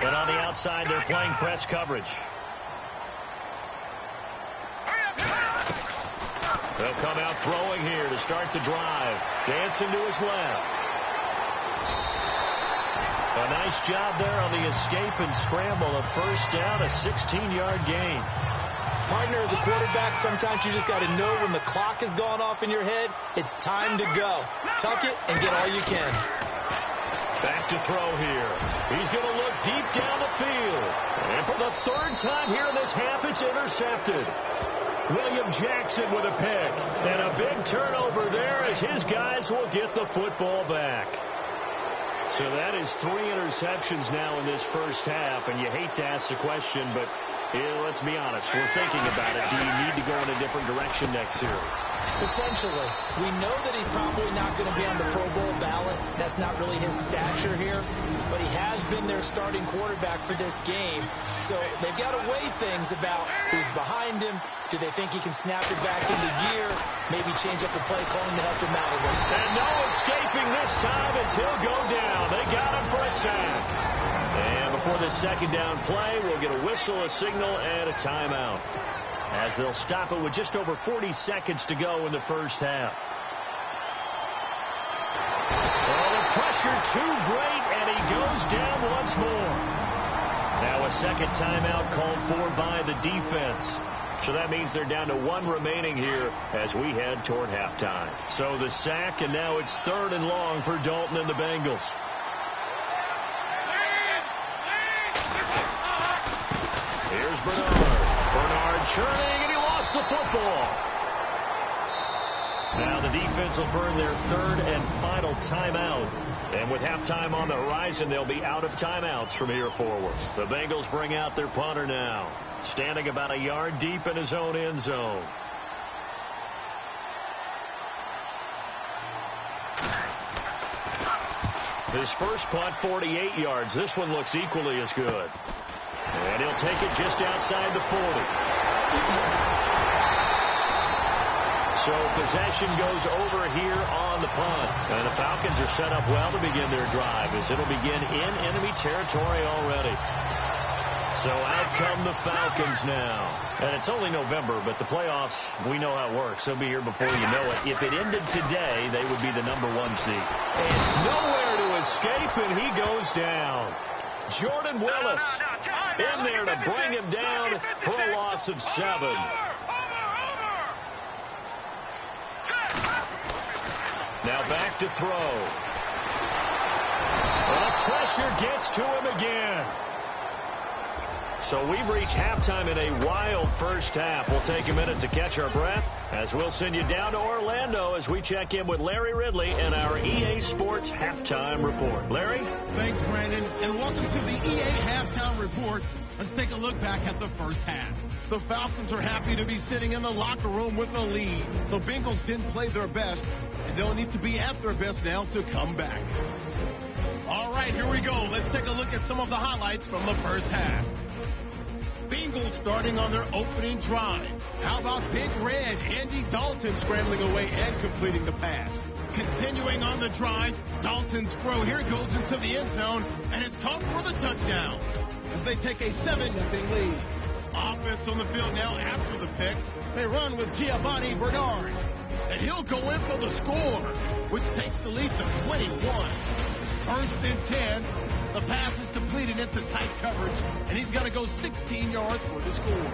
And on the outside, they're playing press coverage. They'll come out throwing here to start the drive. Dancing to his left. A nice job there on the escape and scramble. A 1st down, a 16-yard gain. Partner, as a quarterback, sometimes you just got to know when the clock has gone off in your head, it's time to go. Tuck it and get all you can. Back to throw here. He's going to look deep down the field. And for the 3rd time here in this half, it's intercepted. William Jackson with a pick. And a big turnover there as his guys will get the football back. So that is 3 interceptions now in this first half. And you hate to ask the question, but let's be honest. We're thinking about it. Do you need to go in a different direction next series? Potentially. We know that he's probably not going to be on the Pro Bowl ballot. That's not really his stature here. But he has been their starting quarterback for this game. So they've got to weigh things about who's behind him. Do they think he can snap it back into gear? Maybe change up the play calling to help him out a little. And no escaping this time as he'll go down. They got him for a sack. And before the 2nd down play, we'll get a whistle, a signal, and a timeout. As they'll stop it with just over 40 seconds to go in the first half. Oh, the pressure too great, and he goes down once more. Now a 2nd timeout called for by the defense. So that means they're down to 1 remaining here as we head toward halftime. So the sack, and now it's 3rd and long for Dalton and the Bengals. Here's Bernard. Bernard churning, and he lost the football. Now the defense will burn their 3rd and final timeout. And with halftime on the horizon, they'll be out of timeouts from here forward. The Bengals bring out their punter now, standing about a yard deep in his own end zone. His first punt, 48 yards. This one looks equally as good. And he'll take it just outside the 40. So possession goes over here on the punt. And the Falcons are set up well to begin their drive as it'll begin in enemy territory already. So out come the Falcons now. And it's only November, but the playoffs, we know how it works. They'll be here before you know it. If it ended today, they would be the #1 seed. And nowhere to escape, and he goes down. Jordan Willis in there to bring him down for a loss of 7. Now back to throw. And the pressure gets to him again. So we've reached halftime in a wild first half. We'll take a minute to catch our breath as we'll send you down to Orlando as we check in with Larry Ridley and our EA Sports Halftime Report. Larry? Thanks, Brandon, and welcome to the EA Halftime Report. Let's take a look back at the first half. The Falcons are happy to be sitting in the locker room with a lead. The Bengals didn't play their best, and they'll need to be at their best now to come back. All right, here we go. Let's take a look at some of the highlights from the first half. Bengals starting on their opening drive. How about Big Red Andy Dalton scrambling away and completing the pass? Continuing on the drive, Dalton's throw here goes into the end zone, and it's caught for the touchdown as they take a 7-0 lead. Offense on the field now after the pick. They run with Giovanni Bernard, and he'll go in for the score, which takes the lead to 21. First and 10. The pass is completed into tight coverage, and he's got to go 16 yards for the score.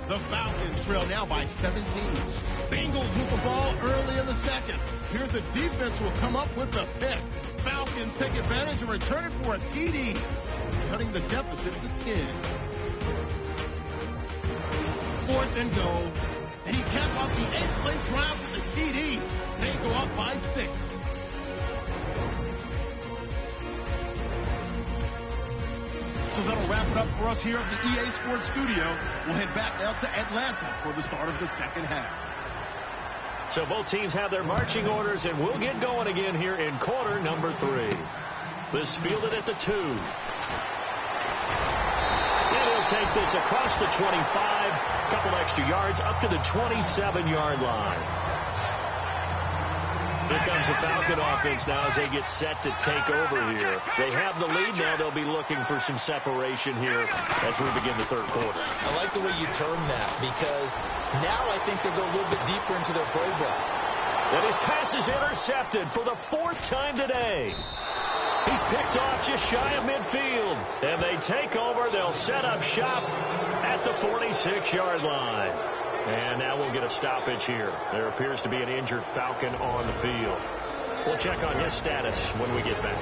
The Falcons trail now by 17. Bengals with the ball early in the second. Here the defense will come up with the pick. Falcons take advantage and return it for a TD, cutting the deficit to 10. Fourth and goal, and he capped off the 8-play drive with a TD. They go up by 6. So that'll wrap it up for us here at the EA Sports Studio. We'll head back out to Atlanta for the start of the second half. So both teams have their marching orders, and we'll get going again here in quarter number 3. This fielded at the 2. And he'll take this across the 25, a couple extra yards, up to the 27-yard line. Here comes the Falcon offense now as they get set to take over here. They have the lead now. They'll be looking for some separation here as we begin the third quarter. I like the way you term that because now I think they'll go a little bit deeper into their playbook. And his pass is intercepted for the 4th time today. He's picked off just shy of midfield. And they take over. They'll set up shop at the 46-yard line. And now we'll get a stoppage here. There appears to be an injured Falcon on the field. We'll check on his status when we get back.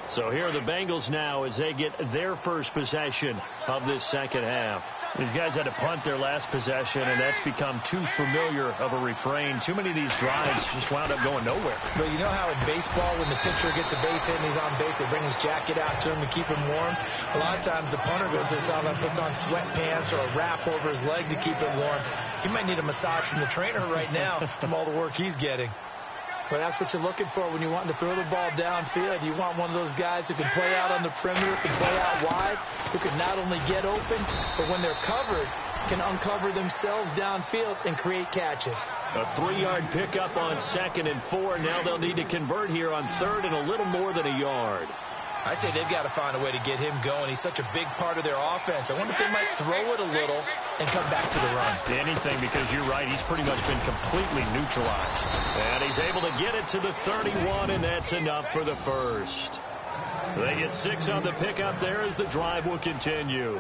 So here are the Bengals now as they get their first possession of this second half. These guys had to punt their last possession, and that's become too familiar of a refrain. Too many of these drives just wound up going nowhere. But you know how in baseball, when the pitcher gets a base hit and he's on base, they bring his jacket out to him to keep him warm? A lot of times the punter goes to the sideline, puts on sweatpants or a wrap over his leg to keep him warm. He might need a massage from the trainer right now from all the work he's getting. But that's what you're looking for when you want to throw the ball downfield. You want one of those guys who can play out on the perimeter, can play out wide, who can not only get open, but when they're covered, can uncover themselves downfield and create catches. A 3-yard pickup on 2nd and 4. Now they'll need to convert here on 3rd and a little more than a yard. I'd say they've got to find a way to get him going. He's such a big part of their offense. I wonder if they might throw it a little and come back to the run. Anything, because you're right. He's pretty much been completely neutralized. And he's able to get it to the 31, and that's enough for the first. They get 6 on the pickup there as the drive will continue.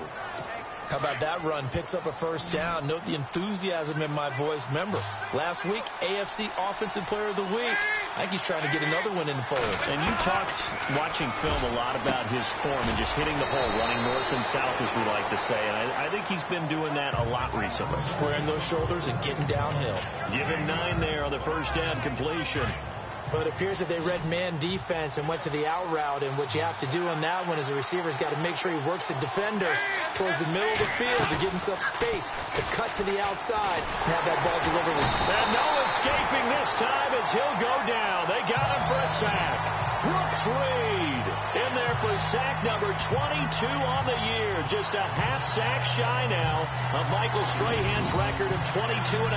How about that run? Picks up a first down. Note the enthusiasm in my voice. Remember, last week, AFC Offensive Player of the Week. I think he's trying to get another one in the fold. And you talked, watching film, a lot about his form and just hitting the hole, running north and south, as we like to say. And I think he's been doing that a lot recently. Squaring those shoulders and getting downhill. Give him 9 there on the first down completion. But it appears that they read man defense and went to the out route. And what you have to do on that one is the receiver's got to make sure he works the defender towards the middle of the field to give himself space to cut to the outside and have that ball delivered. And no escaping this time as he'll go down. They got him for a sack. Brooks Reed in there for sack number 22 on the year. Just a half sack shy now of Michael Strahan's record of 22.5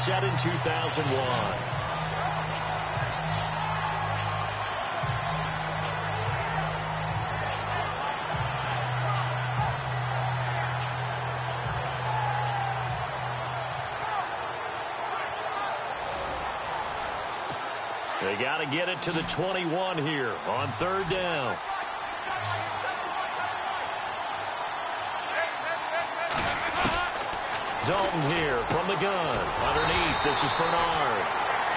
set in 2001. They got to get it to the 21 here on 3rd down. Dalton here from the gun. Underneath, this is Bernard.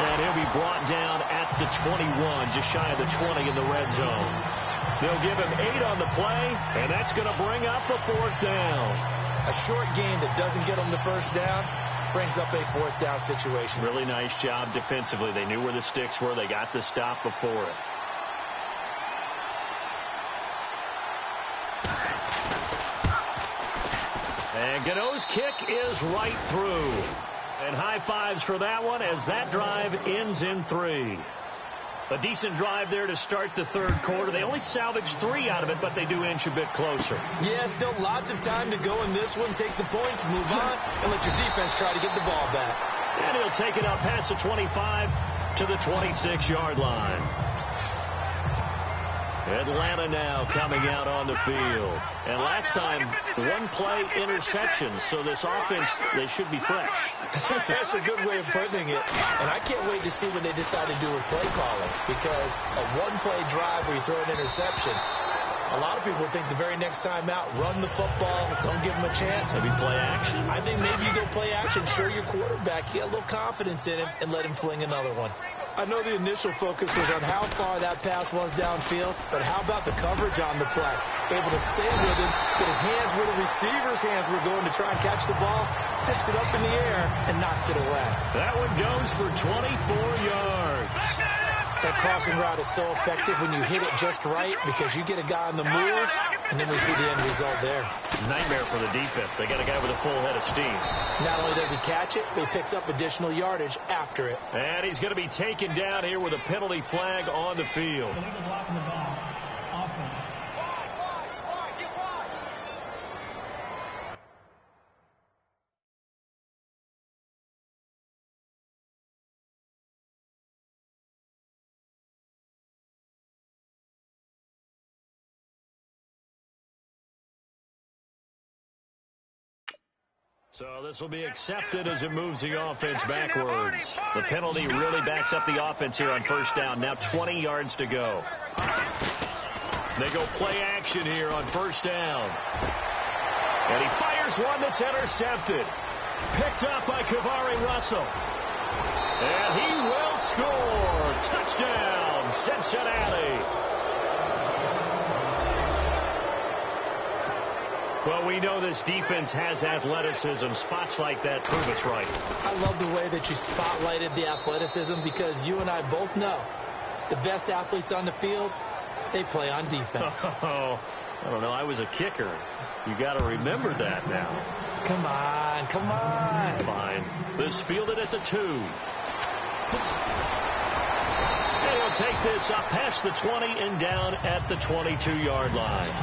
And he'll be brought down at the 21, just shy of the 20 in the red zone. They'll give him 8 on the play, and that's going to bring up a 4th down. A short gain that doesn't get them the first down brings up a 4th down situation. Really nice job defensively. They knew where the sticks were. They got the stop before it. And Gano's kick is right through. And high fives for that one as that drive ends in 3. A decent drive there to start the 3rd quarter. They only salvaged 3 out of it, but they do inch a bit closer. Yeah, still lots of time to go in this one. Take the points, move on, and let your defense try to get the ball back. And he'll take it up past the 25 to the 26-yard line. Atlanta now coming out on the field. And last time, 1-play interceptions. So this offense, they should be fresh. That's a good way of putting it. And I can't wait to see what they decide to do with play calling. Because a 1-play drive where you throw an interception, a lot of people think the very next time out, run the football, don't give them a chance. Maybe play action? I think maybe you go play action, show your quarterback, get a little confidence in him, and let him fling another one. I know the initial focus was on how far that pass was downfield, but how about the coverage on the play? Able to stay with him, get his hands where the receiver's hands were going to try and catch the ball, tips it up in the air, and knocks it away. That one goes for 24 yards. That crossing route is so effective when you hit it just right because you get a guy on the move, and then we see the end result there. Nightmare for the defense. They got a guy with a full head of steam. Not only does he catch it, but he picks up additional yardage after it. And he's going to be taken down here with a penalty flag on the field. Illegal blocking the ball. Offense. So this will be accepted as it moves the offense backwards. The penalty really backs up the offense here on 1st down. Now 20 yards to go. They go play action here on 1st down. And he fires one that's intercepted. Picked up by Kavari Russell. And he will score. Touchdown, Cincinnati. Well, we know this defense has athleticism. Spots like that prove it's right. I love the way that you spotlighted the athleticism because you and I both know the best athletes on the field, they play on defense. Oh, I don't know. I was a kicker. You got to remember that now. Come on, come on. Fine. This fielded at the 2. And he'll take this up past the 20 and down at the 22-yard line.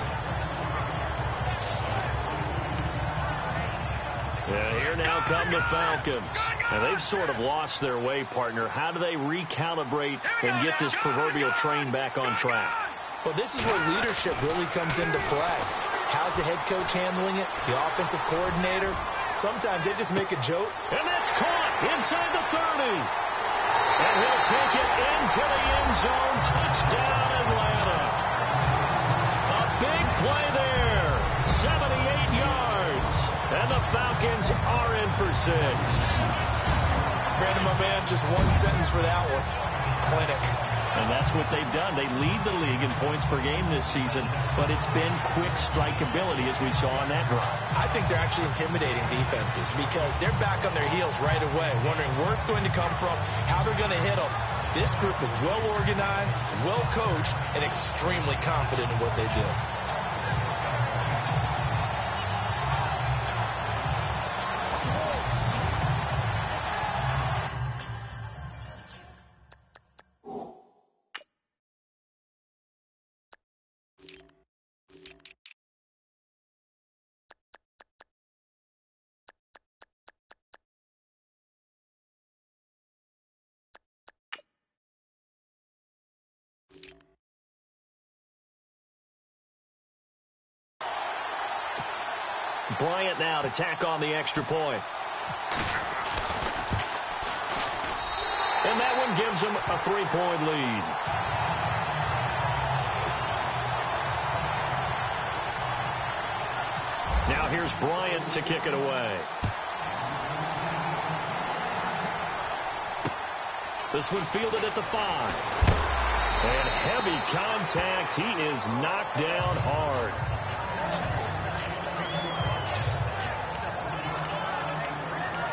Yeah, here now come the Falcons. And they've sort of lost their way, partner. How do they recalibrate and get this proverbial train back on track? Well, this is where leadership really comes into play. How's the head coach handling it? The offensive coordinator? Sometimes they just make a joke. And that's caught inside the 30. And he'll take it into the end zone. Touchdown, Atlanta. A big play there. 78 yards. And the Falcons are in for 6. Brandon, my man, just one sentence for that one. Clinic. And that's what they've done. They lead the league in points per game this season, but it's been quick strikeability as we saw on that drive. I think they're actually intimidating defenses because they're back on their heels right away, wondering where it's going to come from, how they're going to hit them. This group is well organized, well coached, and extremely confident in what they do. Bryant now to tack on the extra point. And that one gives them a 3-point lead. Now here's Bryant to kick it away. This one fielded at the 5. And heavy contact. He is knocked down hard.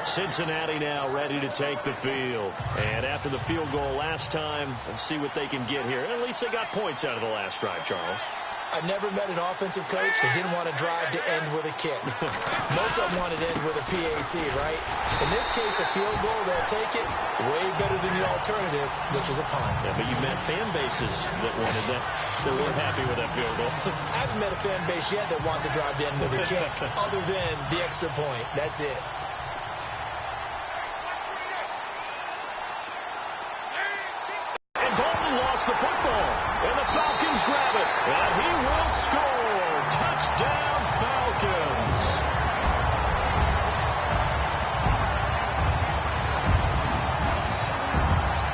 Cincinnati now ready to take the field. And after the field goal last time, let's see what they can get here. At least they got points out of the last drive, Charles. I've never met an offensive coach that didn't want to drive to end with a kick. Most of them wanted to end with a PAT, right? In this case, a field goal, they'll take it way better than the alternative, which is a punt. Yeah, but you met fan bases that wanted that weren't happy with that field goal. I haven't met a fan base yet that wants to drive to end with a kick other than the extra point. That's it. And Dalton lost the football, and the Falcons grab it, and he will score. Touchdown, Falcons.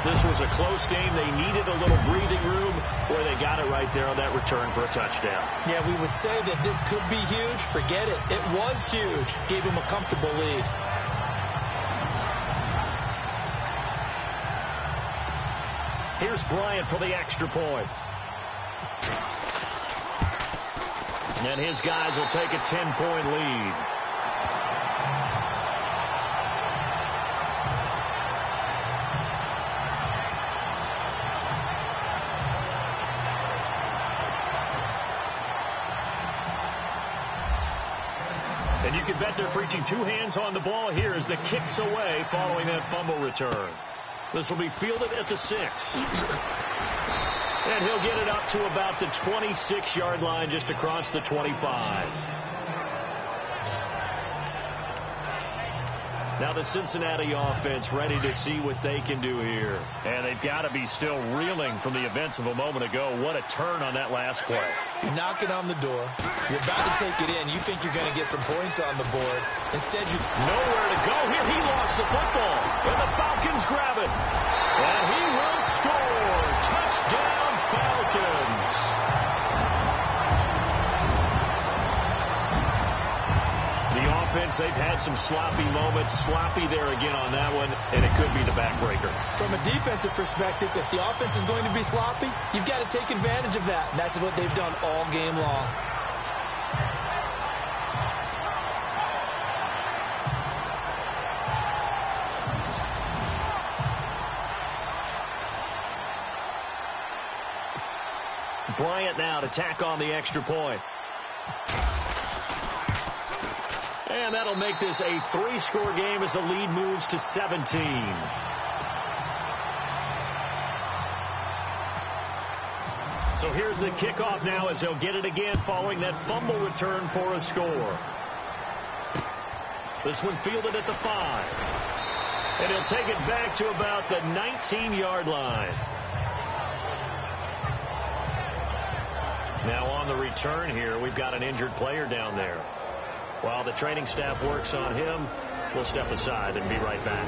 This was a close game. They needed a little breathing room where they got it right there on that return for a touchdown. Yeah, we would say that this could be huge. Forget it. It was huge. Gave him a comfortable lead. Here's Bryant for the extra point. And his guys will take a 10-point lead. And you can bet they're preaching two hands on the ball here as the kick's away following that fumble return. This will be fielded at the 6. And he'll get it up to about the 26-yard line just across the 25. Now the Cincinnati offense ready to see what they can do here. And they've got to be still reeling from the events of a moment ago. What a turn on that last play. You're knocking on the door. You're about to take it in. You think you're going to get some points on the board. Instead, you nowhere to go here. He lost the football. And the Falcons grab it. And he will score. Touchdown, Falcons. The offense, they've had some sloppy moments. Sloppy there again on that one, and it could be the backbreaker. From a defensive perspective, if the offense is going to be sloppy, you've got to take advantage of that. And that's what they've done all game long. Bryant now to tack on the extra point. And that'll make this a 3-score game as the lead moves to 17. So here's the kickoff now as they'll get it again following that fumble return for a score. This one fielded at the 5. And he'll take it back to about the 19-yard line. Now on the return here, we've got an injured player down there. While the training staff works on him, we'll step aside and be right back.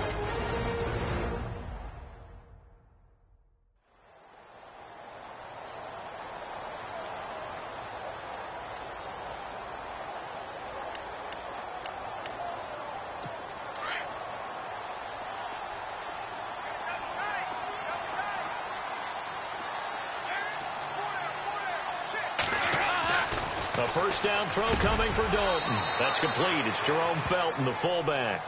A first down throw coming for Dalton. That's complete. It's Jerome Felton, the fullback.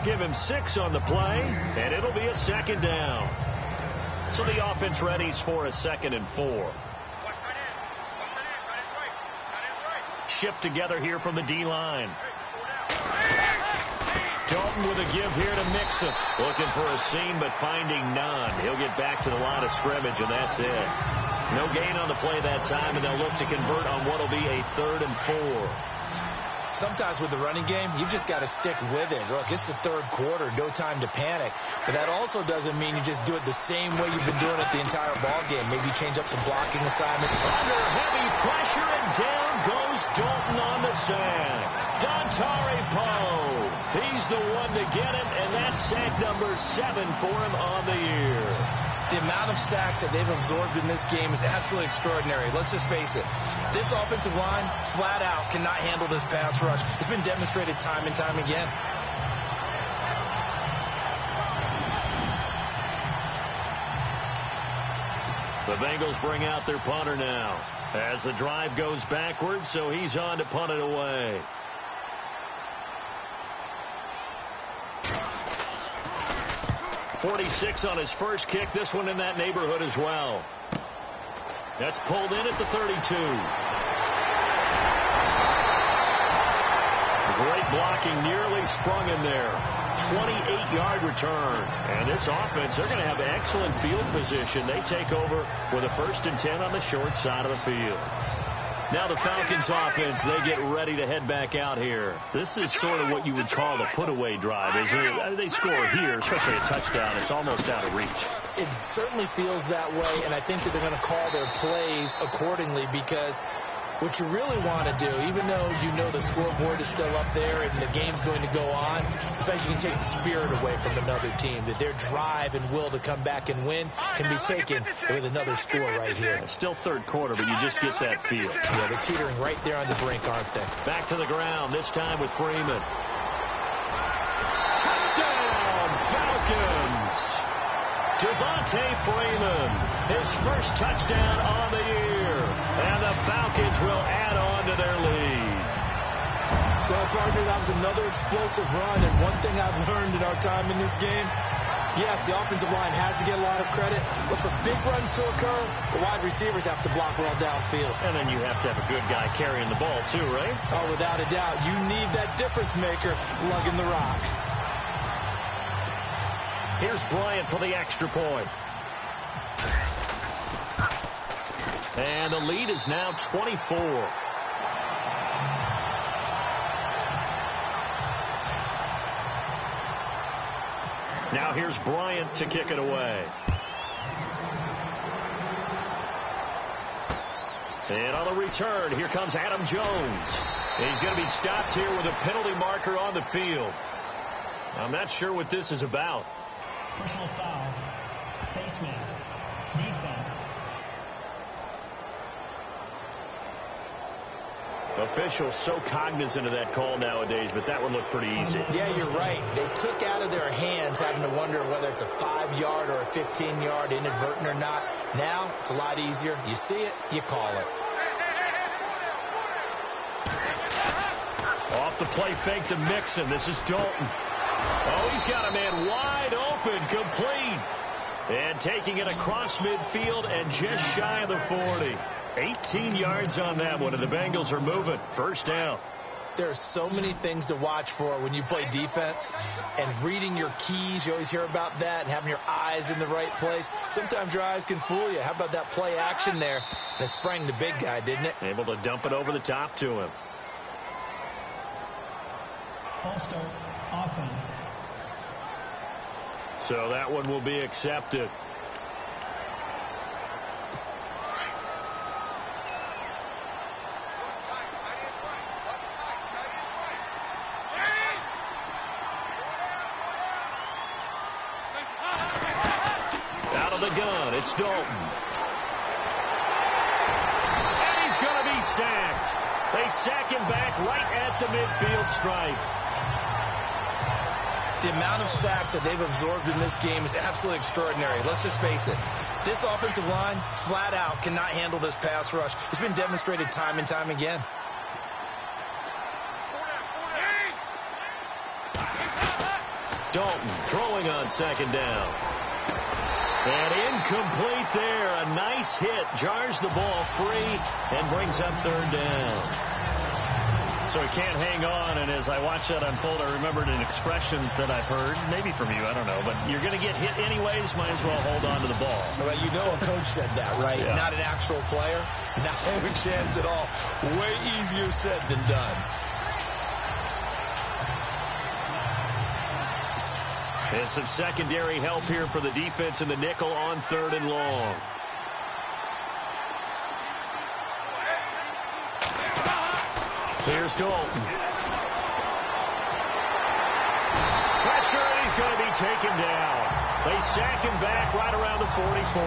Give him 6 on the play, and it'll be a second down. So the offense readies for a 2nd and 4. Shipped together here from the D-line. Dalton with a give here to Mixon. Looking for a seam, but finding none. He'll get back to the line of scrimmage, and that's it. No gain on the play that time, and they'll look to convert on what will be a 3rd and 4. Sometimes with the running game, you've just got to stick with it. Look, it's the 3rd quarter, no time to panic. But that also doesn't mean you just do it the same way you've been doing it the entire ball game. Maybe change up some blocking assignment. Under heavy pressure, and down goes Dalton on the sack. Dontari Poe. He's the one to get it, and that's sack number 7 for him on the year. The amount of sacks that they've absorbed in this game is absolutely extraordinary. Let's just face it. This offensive line, flat out, cannot handle this pass rush. It's been demonstrated time and time again. The Bengals bring out their punter now as the drive goes backwards, so he's on to punt it away. .46 on his first kick. This one in that neighborhood as well. That's pulled in at the 32. Great blocking, nearly sprung in there. 28-yard return. And this offense, they're going to have excellent field position. They take over with a 1st and 10 on the short side of the field. Now the Falcons offense, they get ready to head back out here. This is sort of what you would call the put-away drive, isn't it? They score here, especially a touchdown. It's almost out of reach. It certainly feels that way, and I think that they're going to call their plays accordingly, because what you really want to do, even though you know the scoreboard is still up there and the game's going to go on, in fact, you can take the spirit away from another team, that their drive and will to come back and win can be taken with another score right here. It's still third quarter, but you just get that feel. Yeah, they're teetering right there on the brink, aren't they? Back to the ground, this time with Freeman. Touchdown, Falcons! Devontae Freeman, his first touchdown on the year. And the Falcons will add on to their lead. Well, partner, that was another explosive run. And one thing I've learned in our time in this game, yes, the offensive line has to get a lot of credit. But for big runs to occur, the wide receivers have to block well downfield. And then you have to have a good guy carrying the ball, too, right? Oh, without a doubt. You need that difference maker lugging the rock. Here's Bryant for the extra point. And the lead is now 24. Now here's Bryant to kick it away. And on the return, here comes Adam Jones. He's going to be stopped here with a penalty marker on the field. I'm not sure what this is about. Personal foul. Face mask. Defense. Officials so cognizant of that call nowadays, but that one looked pretty easy. Yeah, you're right. They took out of their hands having to wonder whether it's a 5-yard or a 15-yard inadvertent or not. Now, it's a lot easier. You see it, you call it. Off the play fake to Mixon. This is Dalton. Oh, he's got a man wide open, complete. And taking it across midfield and just shy of the 40. 18 yards on that one, and the Bengals are moving. First down. There are so many things to watch for when you play defense, and reading your keys, you always hear about that, and having your eyes in the right place. Sometimes your eyes can fool you. How about that play action there? And it sprang the big guy, didn't it? Able to dump it over the top to him. False start. Offense. So that one will be accepted. Out of the gun, it's Dalton. And he's going to be sacked. They sack him back right at the midfield stripe. The amount of sacks that they've absorbed in this game is absolutely extraordinary. Let's just face it. This offensive line, flat out, cannot handle this pass rush. It's been demonstrated time and time again. Dalton throwing on second down. And incomplete there. A nice hit. Jars the ball free and brings up third down. So he can't hang on, and as I watched that unfold, I remembered an expression that I've heard, maybe from you, I don't know, but you're going to get hit anyways, might as well hold on to the ball. Well, you know a coach said that, right? Yeah. Not an actual player. Not a chance at all. Way easier said than done. And some secondary help here for the defense in the nickel on third and long. Here's Dalton. Pressure, and he's going to be taken down. They sack him back right around the 44.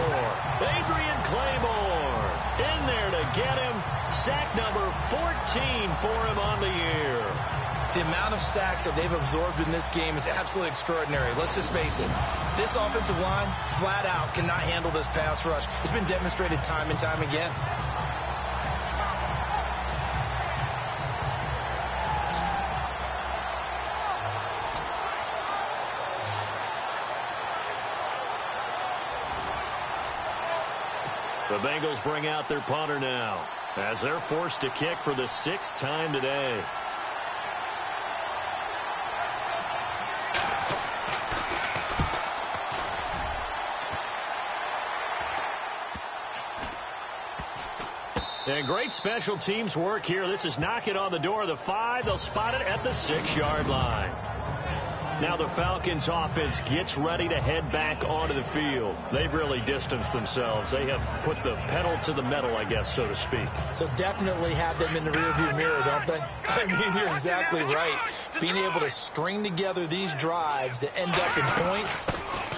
Adrian Claymore in there to get him. Sack number 14 for him on the year. The amount of sacks that they've absorbed in this game is absolutely extraordinary. Let's just face it. This offensive line, flat out, cannot handle this pass rush. It's been demonstrated time and time again. The Bengals bring out their punter now as they're forced to kick for the 6th time today. And great special teams work here. This is knocking on the door of the 5. They'll spot it at the 6-yard line. Now the Falcons offense gets ready to head back onto the field. They've really distanced themselves. They have put the pedal to the metal, I guess, so to speak. So definitely have them in the rearview mirror, don't they? I mean, you're exactly right. Being able to string together these drives that end up in points,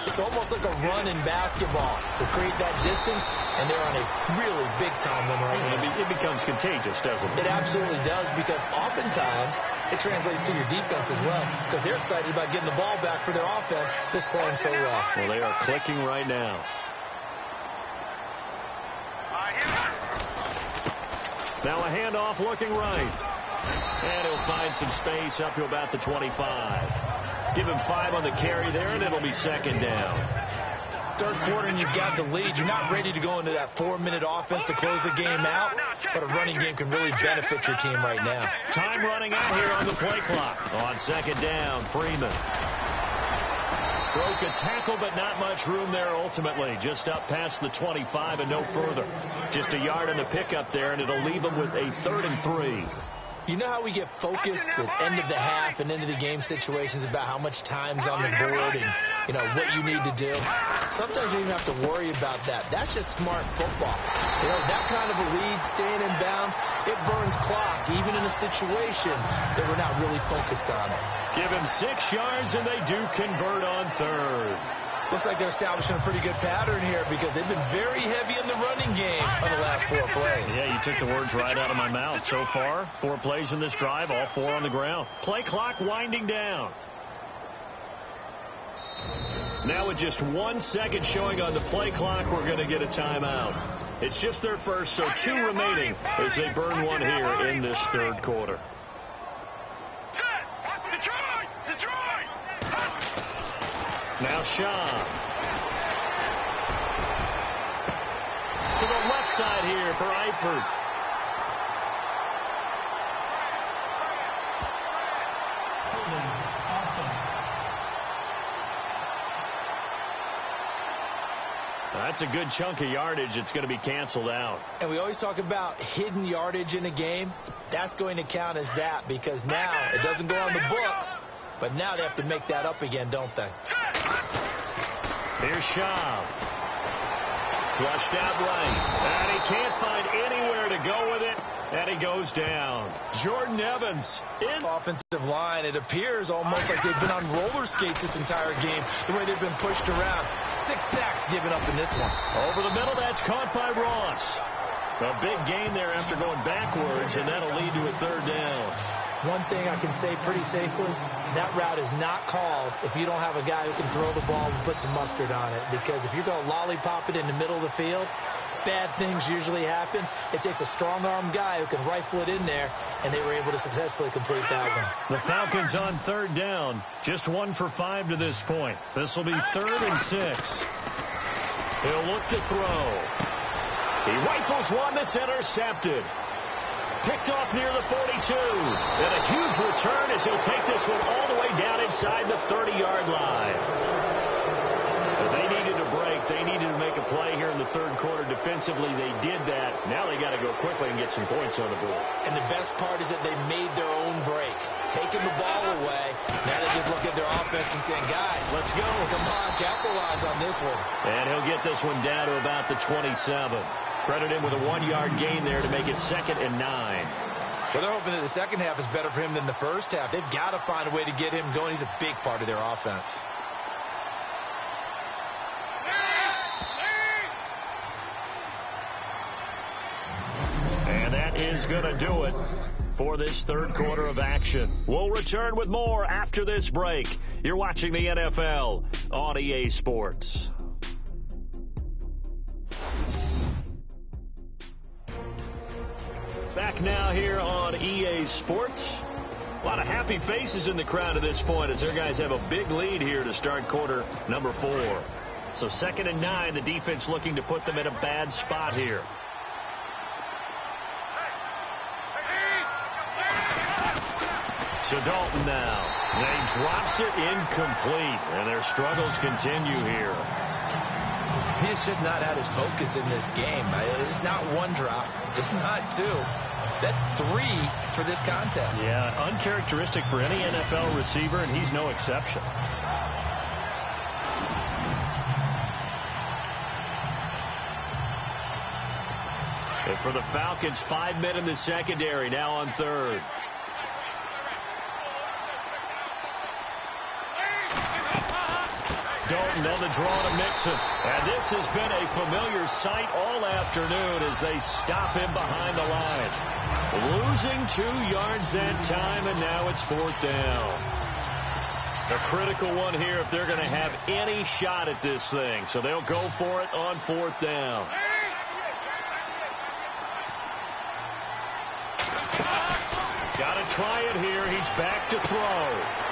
it's almost like a run in basketball to create that distance, and they're on a really big-time one right now. It becomes contagious, doesn't it? It absolutely does, because oftentimes it translates to your defense as well, because they're excited about getting the ball back for their offense that's playing so well. Well, they are clicking right now. Now a handoff looking right. And he'll find some space up to about the 25. Give him 5 on the carry there, and it'll be 2nd down. Third quarter, and you've got the lead. You're not ready to go into that 4-minute offense to close the game out, but a running game can really benefit your team right now. Time running out here on the play clock. On 2nd down, Freeman. Broke a tackle, but not much room there ultimately. Just up past the 25 and no further. Just a yard on the pickup there, and it'll leave them with a 3rd and 3. You know how we get focused at end of the half and into the game situations about how much time's on the board and, you know, what you need to do? Sometimes you don't even have to worry about that. That's just smart football. You know, that kind of a lead, staying in bounds, it burns clock, even in a situation that we're not really focused on it. Give him 6 yards, and they do convert on 3rd. Looks like they're establishing a pretty good pattern here because they've been very heavy in the running game on the last 4 plays. Yeah, you took the words right out of my mouth. So far, 4 plays in this drive, all 4 on the ground. Play clock winding down. Now with just 1 second showing on the play clock, we're going to get a timeout. It's just their first, so 2 remaining as they burn 1 here in this 3rd quarter. Now Shaw. To the left side here for Eifert. That's a good chunk of yardage. It's going to be canceled out. And we always talk about hidden yardage in a game. That's going to count as that because now it doesn't go on the books, but now they have to make that up again, don't they? Here's Shaw. Flushed out right. And he can't find anywhere to go with it. And he goes down. Jordan Evans in. Offensive line, it appears almost like they've been on roller skates this entire game, the way they've been pushed around. 6 sacks given up in this one. Over the middle, that's caught by Ross. A big gain there after going backwards, and that'll lead to a 3rd down. One thing I can say pretty safely, that route is not called if you don't have a guy who can throw the ball and put some mustard on it. Because if you're going to lollipop it in the middle of the field, bad things usually happen. It takes a strong-arm guy who can rifle it in there, and they were able to successfully complete that one. The Falcons on 3rd down. Just 1 for 5 to this point. This will be 3rd and 6. He'll look to throw. He rifles one that's intercepted. Picked off near the 42. And a huge return as he'll take this one all the way down inside the 30-yard line. But they needed a break. They needed to make a play here in the 3rd quarter. Defensively, they did that. Now they got to go quickly and get some points on the board. And the best part is that they made their own break. Taking the ball away. Now they just look at their offense and saying, guys, let's go. Come on, capitalize on this one. And he'll get this one down to about the 27. Credit him with a 1-yard gain there to make it 2nd and 9. Well, they're hoping that the second half is better for him than the first half. They've got to find a way to get him going. He's a big part of their offense. And that is going to do it for this third quarter of action. We'll return with more after this break. You're watching the NFL on EA Sports. Back now here on EA Sports. A lot of happy faces in the crowd at this point as their guys have a big lead here to start quarter number 4. So 2nd and 9, the defense looking to put them in a bad spot here. To Dalton now. He drops it incomplete, and their struggles continue here. He's just not at his focus in this game. It's not one drop. It's not two. That's 3 for this contest. Yeah, uncharacteristic for any NFL receiver, and he's no exception. And for the Falcons, 5 men in the secondary, now on 3rd. Dalton on the draw to Mixon. And this has been a familiar sight all afternoon as they stop him behind the line. Losing 2 yards that time, and now it's 4th down. A critical one here if they're going to have any shot at this thing. So they'll go for it on 4th down. Got to try it here. He's back to throw.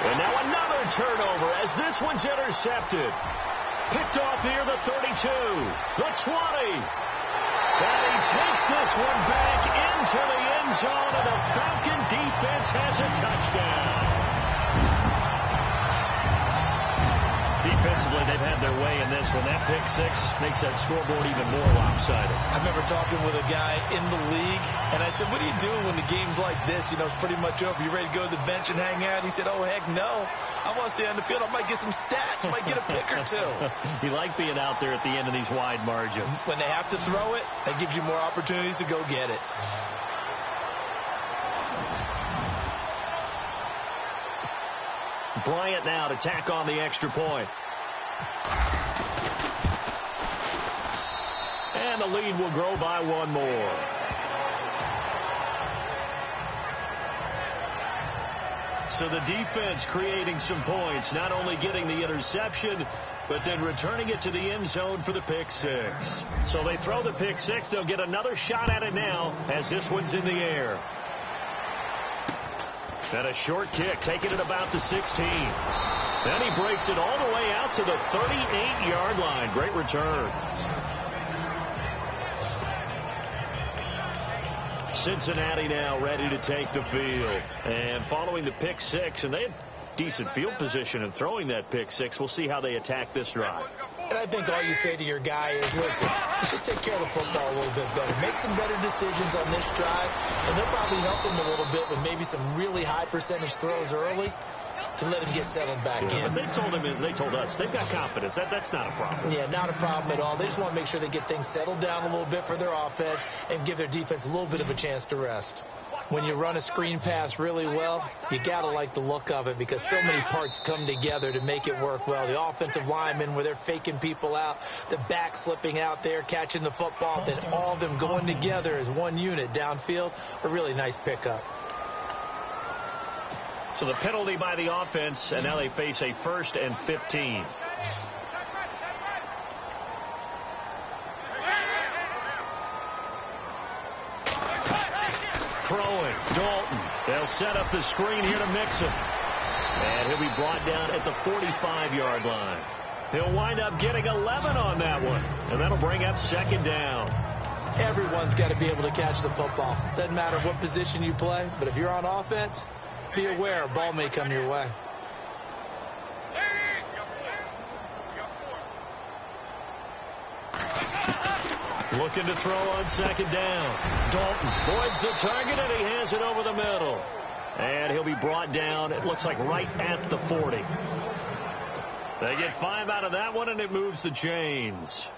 And now another turnover as this one's intercepted. Picked off here, the 32, the 20. And he takes this one back into the end zone, and the Falcon defense has a touchdown. Defensively, they've had their way in this one. That pick 6 makes that scoreboard even more lopsided. I remember talking with a guy in the league, and I said, what are you doing when the game's like this? You know, it's pretty much over. You ready to go to the bench and hang out? He said, oh, heck no. I want to stay on the field. I might get some stats. I might get a pick or 2. You like being out there at the end of these wide margins. When they have to throw it, that gives you more opportunities to go get it. Bryant now to tack on the extra point. And the lead will grow by 1 more. So the defense creating some points, not only getting the interception, but then returning it to the end zone for the pick 6. So they throw the pick 6. They'll get another shot at it now as this one's in the air. And a short kick, taking it about the 16. Then he breaks it all the way out to the 38-yard line. Great return. Cincinnati now ready to take the field. And following the pick 6, and they had decent field position in throwing that pick 6. We'll see how they attack this drive. And I think all you say to your guy is, listen, let's just take care of the football a little bit better. Make some better decisions on this drive, and they'll probably help him a little bit with maybe some really high percentage throws early to let him get settled back in. But they told us, they've got confidence. That's not a problem. Yeah, not a problem at all. They just want to make sure they get things settled down a little bit for their offense and give their defense a little bit of a chance to rest. When you run a screen pass really well, you got to like the look of it because so many parts come together to make it work well. The offensive linemen, where they're faking people out, the back slipping out there, catching the football, then all of them going together as one unit downfield, a really nice pickup. So the penalty by the offense, and now they face a 1st and 15. Throwing, Dalton. They'll set up the screen here to Mixon. And he'll be brought down at the 45-yard line. He'll wind up getting 11 on that one. And that'll bring up 2nd down. Everyone's got to be able to catch the football. Doesn't matter what position you play, but if you're on offense, be aware a ball may come your way. Looking to throw on 2nd down. Dalton avoids the target, and he has it over the middle. And he'll be brought down, it looks like right at the 40. They get 5 out of that one, and it moves the chains.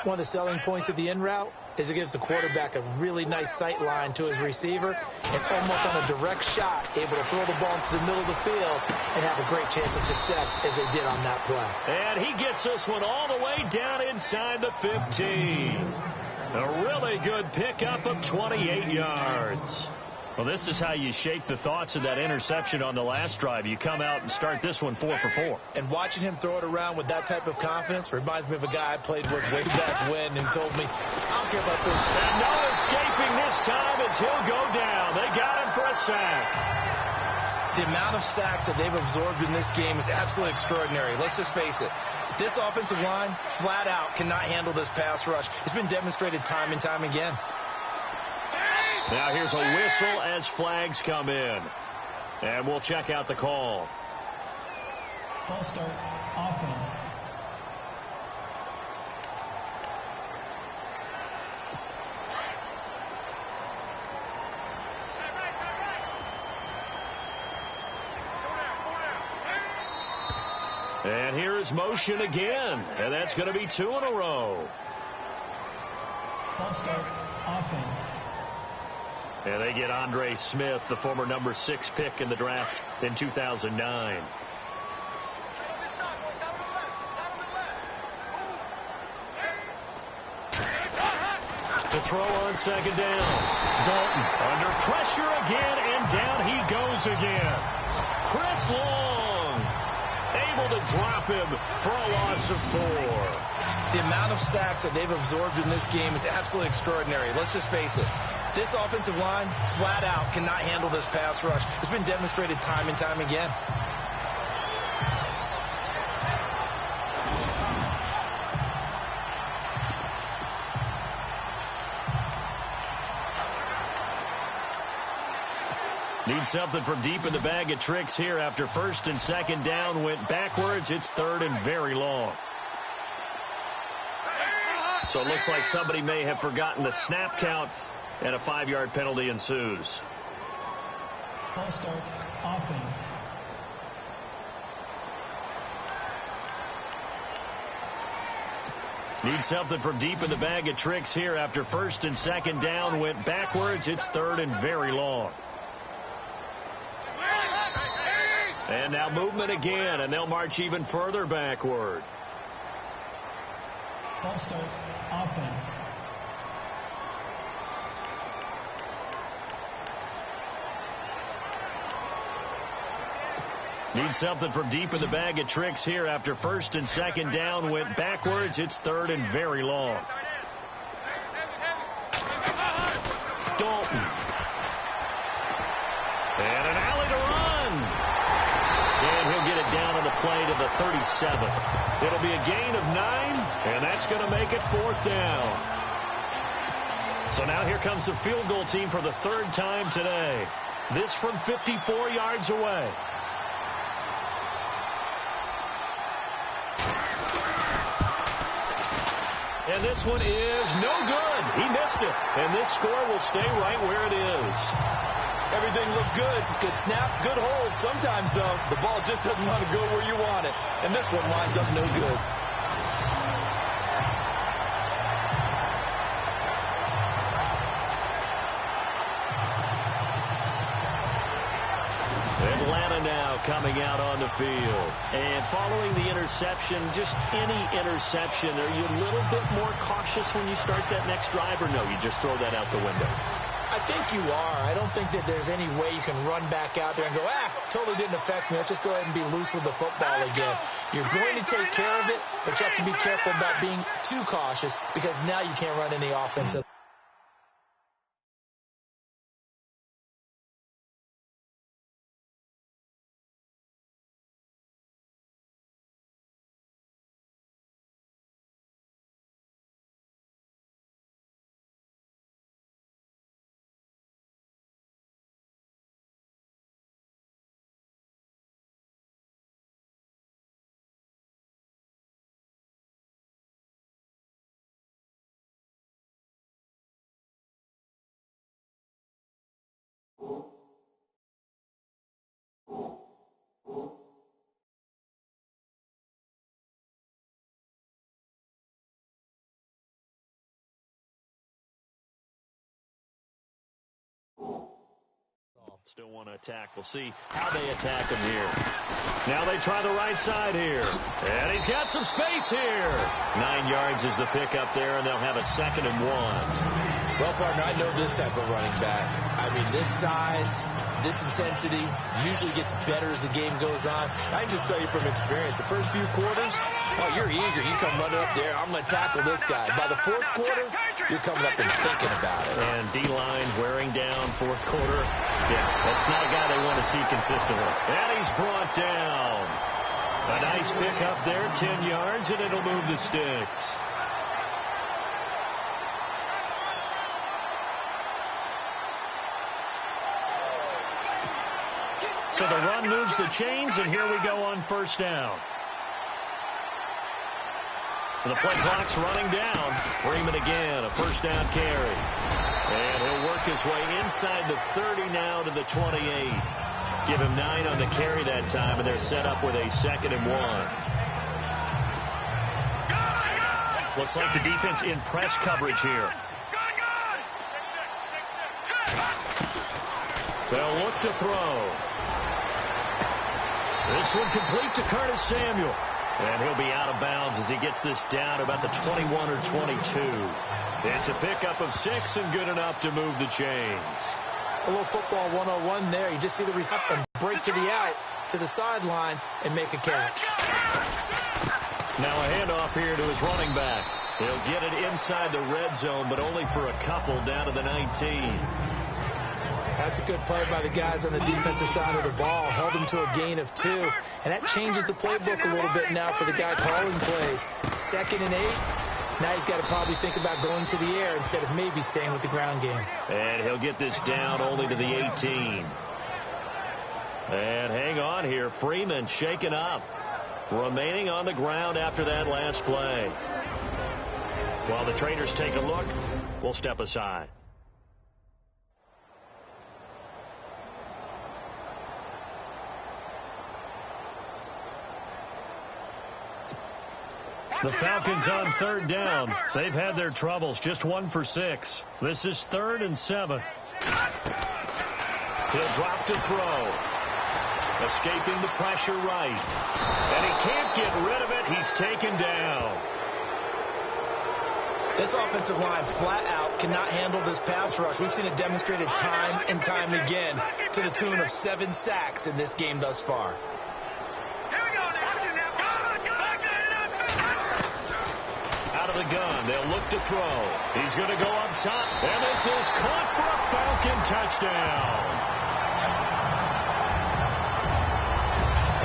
One of the selling points of the in route is it gives the quarterback a really nice sight line to his receiver and almost on a direct shot able to throw the ball into the middle of the field and have a great chance of success as they did on that play. And he gets this one all the way down inside the 15. A really good pickup of 28 yards. Well, this is how you shake the thoughts of that interception on the last drive. You come out and start this one 4 for 4. And watching him throw it around with that type of confidence reminds me of a guy I played with way back when and told me, I don't care about this. And no escaping this time as he'll go down. They got him for a sack. The amount of sacks that they've absorbed in this game is absolutely extraordinary. Let's just face it. This offensive line, flat out, cannot handle this pass rush. It's been demonstrated time and time again. Now here's a whistle as flags come in. And we'll check out the call. False start, offense. And here is motion again. And that's going to be 2 in a row. False start, offense. And they get Andre Smith, the former number 6 pick in the draft in 2009. To throw on second down. Dalton under pressure again, and down he goes again. Chris Long able to drop him for a loss of 4. The amount of sacks that they've absorbed in this game is absolutely extraordinary. Let's just face it. This offensive line, flat out, cannot handle this pass rush. It's been demonstrated time and time again. Need something from deep in the bag of tricks here after first and second down went backwards. It's third and very long. So it looks like somebody may have forgotten the snap count, and a 5-yard penalty ensues. False start, offense. Need something from deep in the bag of tricks here after first and second down went backwards. It's third and very long. And now movement again, and they'll march even further backward. False start, offense. Need something from deep in the bag of tricks here after first and second down went backwards. It's third and very long. Dalton. And an alley to run. And he'll get it down on the play to the 37. It'll be a gain of 9, and that's going to make it 4th down. So now here comes the field goal team for the 3rd time today. This from 54 yards away. And this one is no good. He missed it. And this score will stay right where it is. Everything looked good. Good snap, good hold. Sometimes, though, the ball just doesn't want to go where you want it. And this one winds up no good. Atlanta now coming out on the field. And following the interception, just any interception, are you a little bit more cautious when you start that next drive, or no, you just throw that out the window? I think you are. I don't think that there's any way you can run back out there and go, totally didn't affect me. Let's just go ahead and be loose with the football again. You're going to take care of it, but you have to be careful about being too cautious because now you can't run any offense. Still want to attack. We'll see how they attack him here. Now they try the right side here. And he's got some space here. 9 yards is the pickup there, and they'll have a 2nd and 1. Well, partner, I know this type of running back. I mean, this size, this intensity usually gets better as the game goes on. I can just tell you from experience, the first few quarters, oh, you're eager. You come running up there. I'm going to tackle this guy. By the 4th quarter, you're coming up and thinking about it. And D-line wearing down 4th quarter. Yeah, that's not a guy they want to see consistently. And he's brought down. A nice pickup there, 10 yards, and it'll move the sticks. So the run moves the chains, and here we go on 1st down. The play clock's running down. Freeman again, a 1st down carry. And he'll work his way inside the 30 now to the 28. Give him 9 on the carry that time, and they're set up with a 2nd and 1. Looks like the defense in press coverage here. They'll look to throw. This one complete to Curtis Samuel. And he'll be out of bounds as he gets this down about the 21 or 22. It's a pickup of 6 and good enough to move the chains. A little football 101 there. You just see the reception break to the out, to the sideline, and make a catch. Now a handoff here to his running back. He'll get it inside the red zone, but only for a couple down to the 19. That's a good play by the guys on the defensive side of the ball. Held them to a gain of 2. And that changes the playbook a little bit now for the guy calling plays. 2nd and 8. Now he's got to probably think about going to the air instead of maybe staying with the ground game. And he'll get this down only to the 18. And hang on here. Freeman shaken up. Remaining on the ground after that last play. While the traders take a look, we'll step aside. The Falcons on 3rd down. They've had their troubles. Just 1 for 6. This is 3rd and 7. He'll drop to throw. Escaping the pressure right. And he can't get rid of it. He's taken down. This offensive line flat out cannot handle this pass rush. We've seen it demonstrated time and time again to the tune of 7 sacks in this game thus far. Out of the gun, they'll look to throw. He's going to go up top, and this is caught for a Falcon touchdown.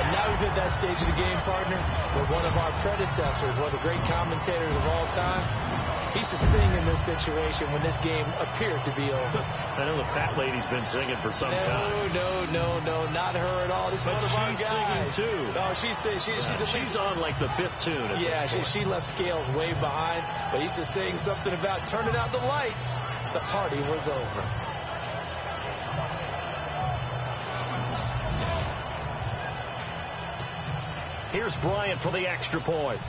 And now we've hit that stage of the game, partner, where one of our predecessors, one of the great commentators of all time, he used to sing in this situation when this game appeared to be over. I know the fat lady's been singing for some time. No, not her at all. This is one of our guys. She's singing too. No, she's on like the 5th tune. Yeah, she left Scales way behind, but he used to sing something about turning out the lights. The party was over. Here's Bryant for the extra point.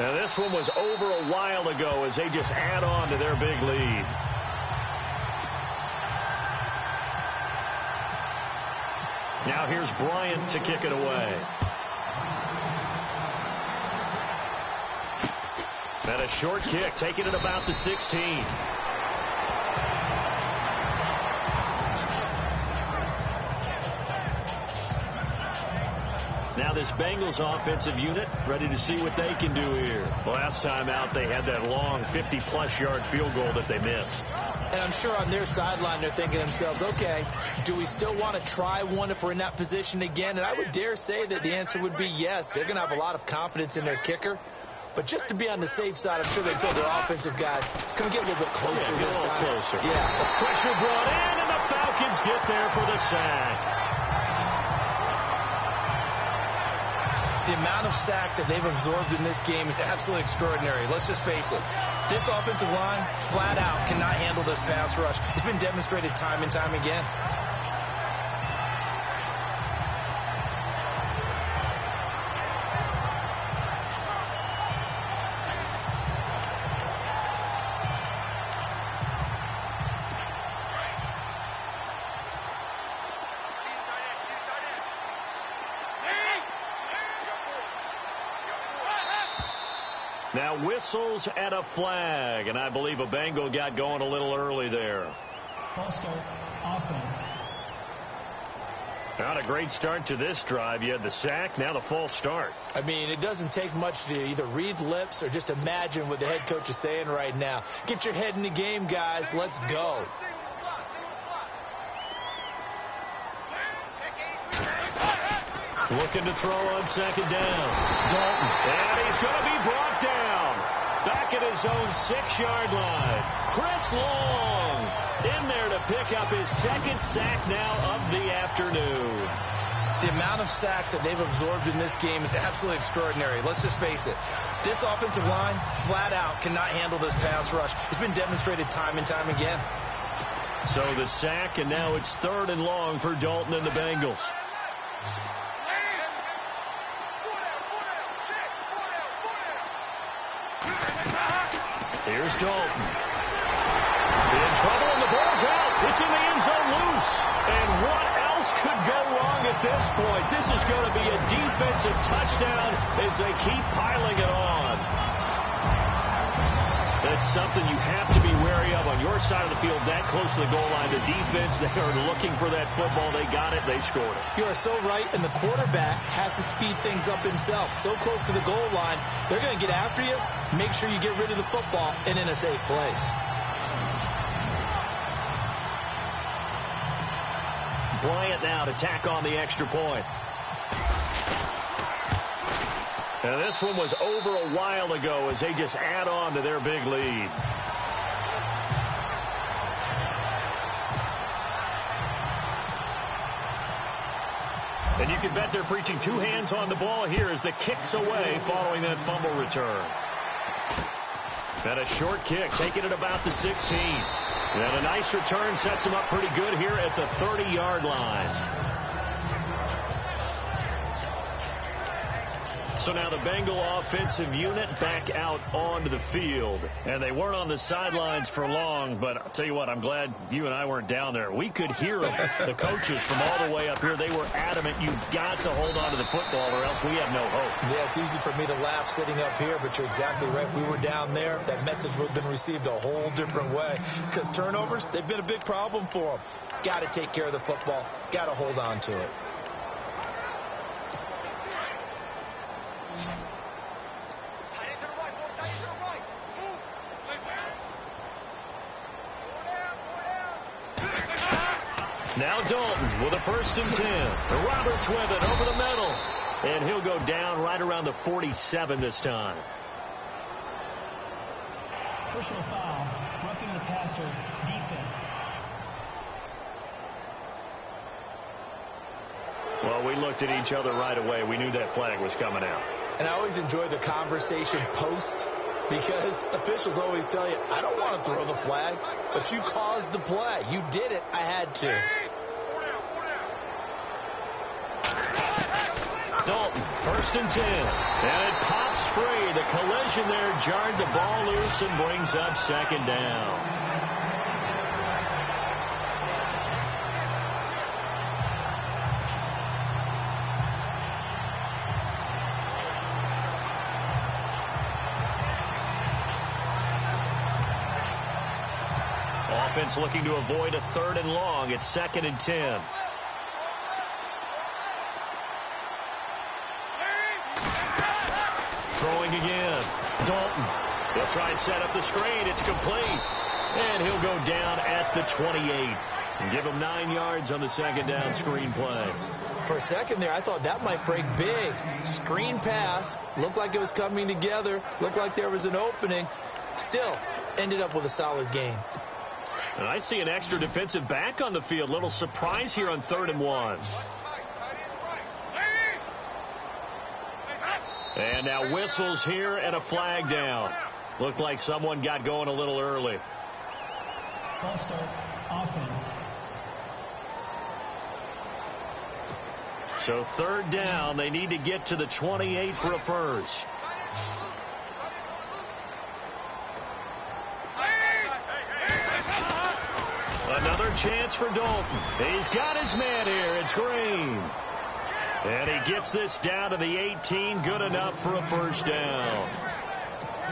Now this one was over a while ago as they just add on to their big lead. Now here's Bryant to kick it away. And a short kick, taking it about the 16. Now this Bengals offensive unit ready to see what they can do here. Last time out, they had that long 50-plus yard field goal that they missed. And I'm sure on their sideline they're thinking to themselves, okay, do we still want to try one if we're in that position again? And I would dare say that the answer would be yes. They're going to have a lot of confidence in their kicker. But just to be on the safe side, I'm sure they told their offensive guys, can we get a little bit closer this time? A little closer. Yeah. Pressure brought in, and the Falcons get there for the sack. The amount of sacks that they've absorbed in this game is absolutely extraordinary. Let's just face it. This offensive line, flat out, cannot handle this pass rush. It's been demonstrated time and time again. Now whistles and a flag, and I believe a Bengal got going a little early there. False start, offense. Not a great start to this drive. You had the sack, now the false start. I mean, it doesn't take much to either read lips or just imagine what the head coach is saying right now. Get your head in the game, guys. Let's go. Looking to throw on second down. Dalton. And he's going to be brought down. Back at his own 6-yard line. Chris Long in there to pick up his second sack now of the afternoon. The amount of sacks that they've absorbed in this game is absolutely extraordinary. Let's just face it. This offensive line, flat out, cannot handle this pass rush. It's been demonstrated time and time again. So the sack, and now it's 3rd and long for Dalton and the Bengals. Here's Dalton. In trouble, and the ball's out. It's in the end zone loose. And what else could go wrong at this point? This is going to be a defensive touchdown as they keep piling it on. That's something you have to be wary of on your side of the field, that close to the goal line. The defense, they are looking for that football. They got it. They scored it. You are so right, and the quarterback has to speed things up himself. So close to the goal line, they're going to get after you. Make sure you get rid of the football and in a safe place. Bryant now to tack on the extra point. And this one was over a while ago as they just add on to their big lead. And you can bet they're preaching 2 hands on the ball here as the kick's away following that fumble return. And a short kick, taking it about the 16. And a nice return sets them up pretty good here at the 30-yard line. So now the Bengal offensive unit back out onto the field. And they weren't on the sidelines for long, but I'll tell you what, I'm glad you and I weren't down there. We could hear them, the coaches from all the way up here. They were adamant, you've got to hold on to the football or else we have no hope. Yeah, it's easy for me to laugh sitting up here, but you're exactly right. We were down there. That message would have been received a whole different way because turnovers, they've been a big problem for them. Got to take care of the football. Got to hold on to it. Now Dalton with a 1st and 10. Roberts with it over the middle. And he'll go down right around the 47 this time. Personal foul, roughing the passer, defense. Well, we looked at each other right away. We knew that flag was coming out. And I always enjoy the conversation post because officials always tell you, I don't want to throw the flag, but you caused the play. You did it. I had to. Dalton, 1st and 10. And it pops free. The collision there jarred the ball loose and brings up 2nd down. Offense looking to avoid a 3rd and long. It's 2nd and 10. Throwing again. Dalton. He'll try and set up the screen. It's complete. And he'll go down at the 28. And give him 9 yards on the 2nd down screen play. For a second there, I thought that might break big. Screen pass. Looked like it was coming together. Looked like there was an opening. Still, ended up with a solid game. And I see an extra defensive back on the field. Little surprise here on 3rd and 1. And now whistles here and a flag down. Looked like someone got going a little early. False start, offense. So 3rd down. They need to get to the 28 for a first. Another chance for Dalton. He's got his man here. It's Green. And he gets this down to the 18. Good enough for a 1st down.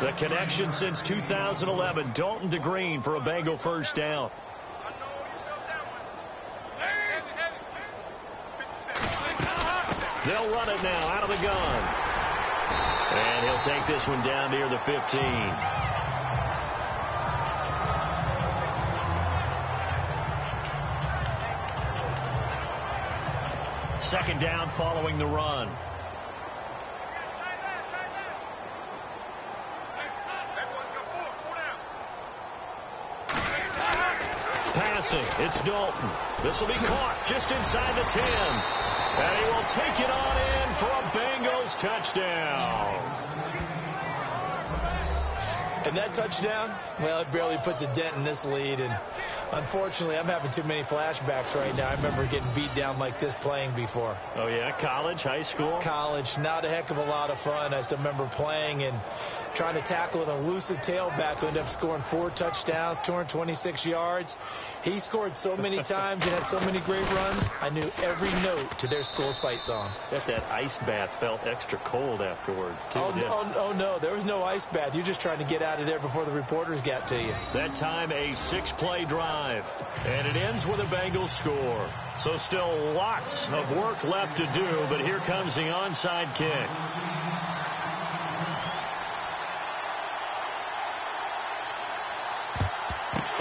The connection since 2011. Dalton to Green for a Bengal first down. They'll run it now out of the gun. And he'll take this one down near the 15. Second down following the run. Passing. It's Dalton. This will be caught just inside the 10. And he will take it on in for a Bengals touchdown. And that touchdown, well, it barely puts a dent in this lead. And unfortunately, I'm having too many flashbacks right now. I remember getting beat down like this playing before. Oh, yeah? College, high school? College. Not a heck of a lot of fun. I still remember playing and trying to tackle an elusive tailback who ended up scoring 4 touchdowns, 226 yards. He scored so many times and had so many great runs, I knew every note to their school's fight song. If that ice bath felt extra cold afterwards, too. Oh, no, there was no ice bath. You're just trying to get out of there before the reporters got to you. That time, a 6-play drive, and it ends with a Bengals score. So still lots of work left to do, but here comes the onside kick.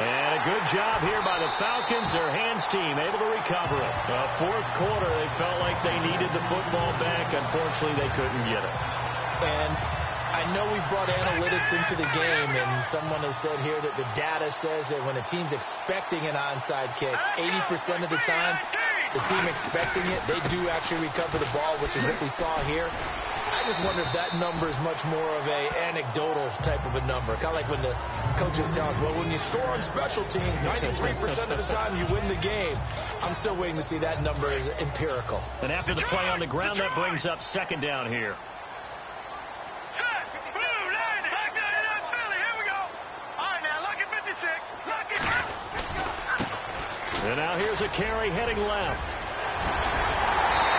And a good job here by the Falcons. Their hands team able to recover it. Fourth quarter, they felt like they needed the football back. Unfortunately, they couldn't get it. And I know we brought analytics into the game, and someone has said here that the data says that when a team's expecting an onside kick, 80% of the time, the team expecting it, they do actually recover the ball, which is what we saw here. I just wonder if that number is much more of a anecdotal type of a number. Kind of like when the coaches tell us, well, when you score on special teams, 93% of the time you win the game. I'm still waiting to see that number is empirical. And after the play on the ground, that brings up second down here. And now here's a carry heading left.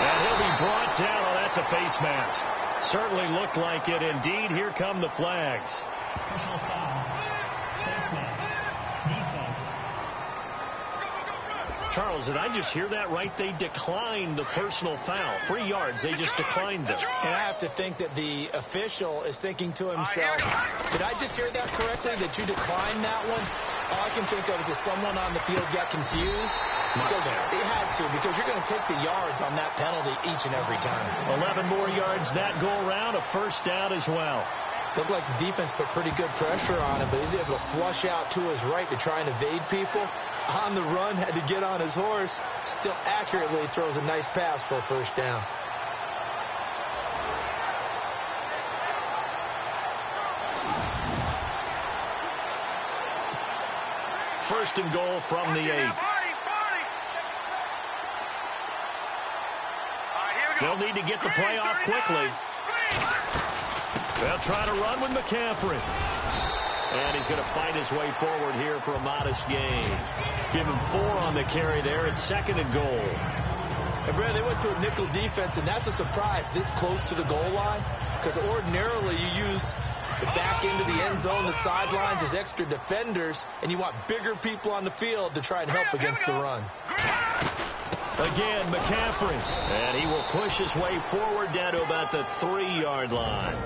And he'll be brought down. Oh, that's a face mask. Certainly looked like it. Indeed, here come the flags. Personal foul. Face mask. Defense. Charles, did I just hear that right? They declined the personal foul. 3 yards. They just declined them. And I have to think that the official is thinking to himself, did I just hear that correctly, that you declined that one? All I can think of is that someone on the field got confused. Because they had to, because you're going to take the yards on that penalty each and every time. 11 more yards that go around, a first down as well. Looked like the defense put pretty good pressure on him, but he's able to flush out to his right to try and evade people. On the run, had to get on his horse. Still accurately throws a nice pass for a first down. First and goal from the 8. They'll need to get the play off quickly. They'll try to run with McCaffrey. And he's going to fight his way forward here for a modest gain. Give him 4 on the carry there. It's second and goal. And Brad, they went to a nickel defense, and that's a surprise this close to the goal line. Because ordinarily you use the back end of the end zone, the sidelines as extra defenders, and you want bigger people on the field to try and help against the run. Again, McCaffrey. And he will push his way forward down to about the 3-yard line.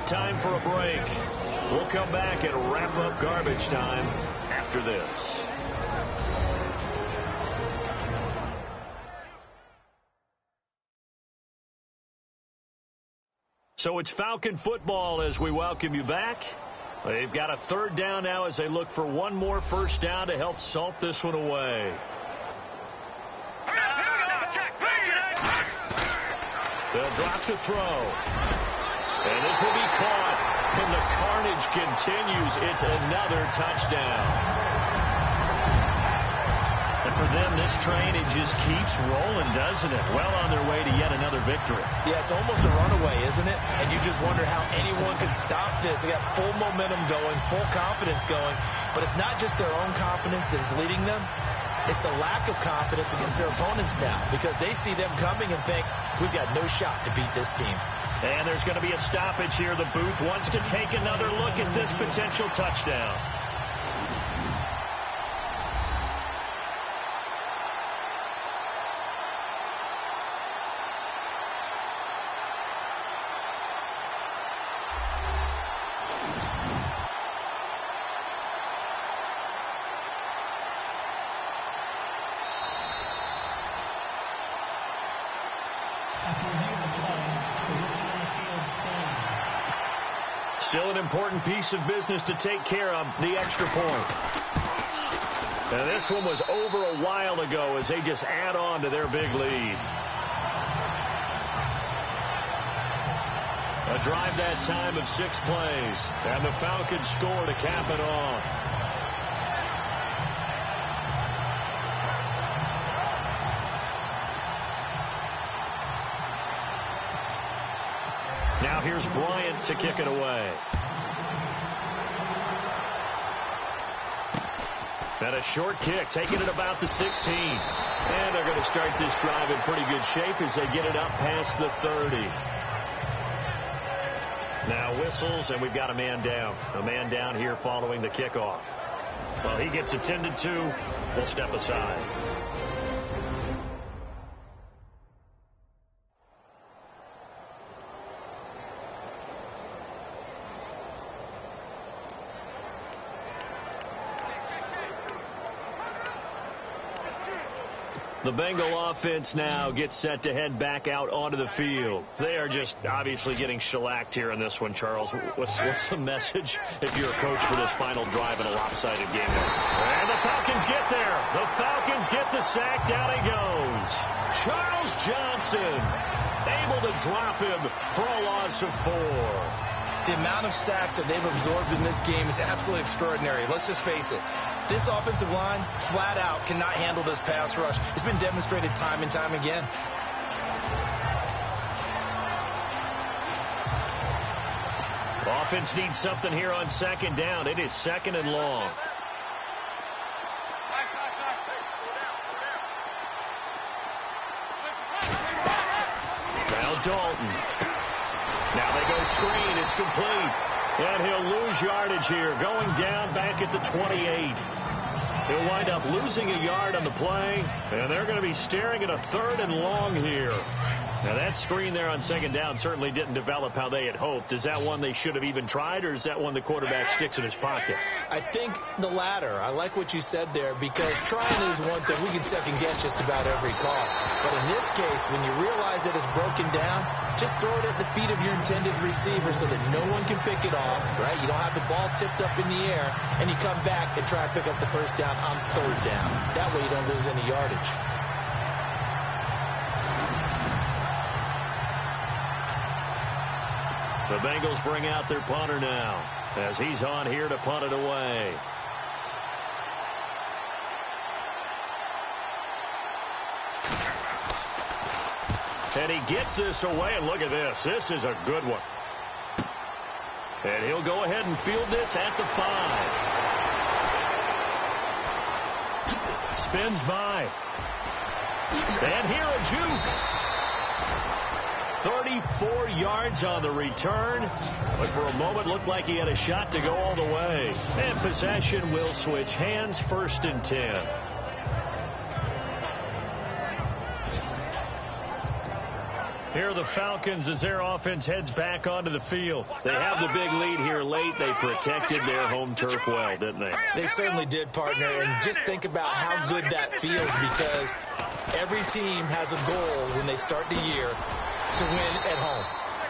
Time for a break. We'll come back and wrap up garbage time after this. So it's Falcon football as we welcome you back. They've got a third down now as they look for one more first down to help salt this one away. They'll drop to throw. And this will be caught. And the carnage continues. It's another touchdown. And for them, this train, it just keeps rolling, doesn't it? Well on their way to yet another victory. Yeah, it's almost a runaway, isn't it? And you just wonder how anyone could stop this. They got full momentum going, full confidence going. But it's not just their own confidence that is leading them. It's the lack of confidence against their opponents now, because they see them coming and think, we've got no shot to beat this team. And there's going to be a stoppage here. The booth wants to take another look at this potential touchdown. Still an important piece of business to take care of, the extra point. And this one was over a while ago as they just add on to their big lead. A drive that time of 6 plays. And the Falcons score to cap it off. Now here's Bryant to kick it away. And a short kick, taking it about the 16. And they're going to start this drive in pretty good shape as they get it up past the 30. Now whistles, and we've got a man down. A man down here following the kickoff. Well, he gets attended to. We'll step aside. The Bengal offense now gets set to head back out onto the field. They are just obviously getting shellacked here in this one, Charles. What's the message if you're a coach for this final drive in a lopsided game? And the Falcons get there. The Falcons get the sack. Down he goes. Charles Johnson able to drop him for a loss of 4. The amount of sacks that they've absorbed in this game is absolutely extraordinary. Let's just face it. This offensive line, flat out, cannot handle this pass rush. It's been demonstrated time and time again. Offense needs something here on second down. It is second and long. Now Dalton. Now they go screen. It's complete. And he'll lose yardage here. Going down back at the 28. He'll wind up losing a yard on the play. And they're going to be staring at a 3rd and long here. Now that screen there on second down certainly didn't develop how they had hoped. Is that one they should have even tried, or is that one the quarterback sticks in his pocket? I think the latter. I like what you said there, because trying is one thing. We can second guess just about every call. But in this case, when you realize that it's broken down, just throw it at the feet of your intended receiver so that no one can pick it off, right? You don't have the ball tipped up in the air, and you come back and try to pick up the first down on 3rd down. That way you don't lose any yardage. The Bengals bring out their punter now as he's on here to punt it away. And he gets this away, and look at this. This is a good one. And he'll go ahead and field this at the 5. Spins by. And here a juke. 34 yards on the return, but for a moment looked like he had a shot to go all the way. And possession will switch hands, 1st and 10. Here are the Falcons as their offense heads back onto the field. They have the big lead here late. They protected their home turf well, didn't they? They certainly did, partner. And just think about how good that feels, because every team has a goal when they start the year to win at home.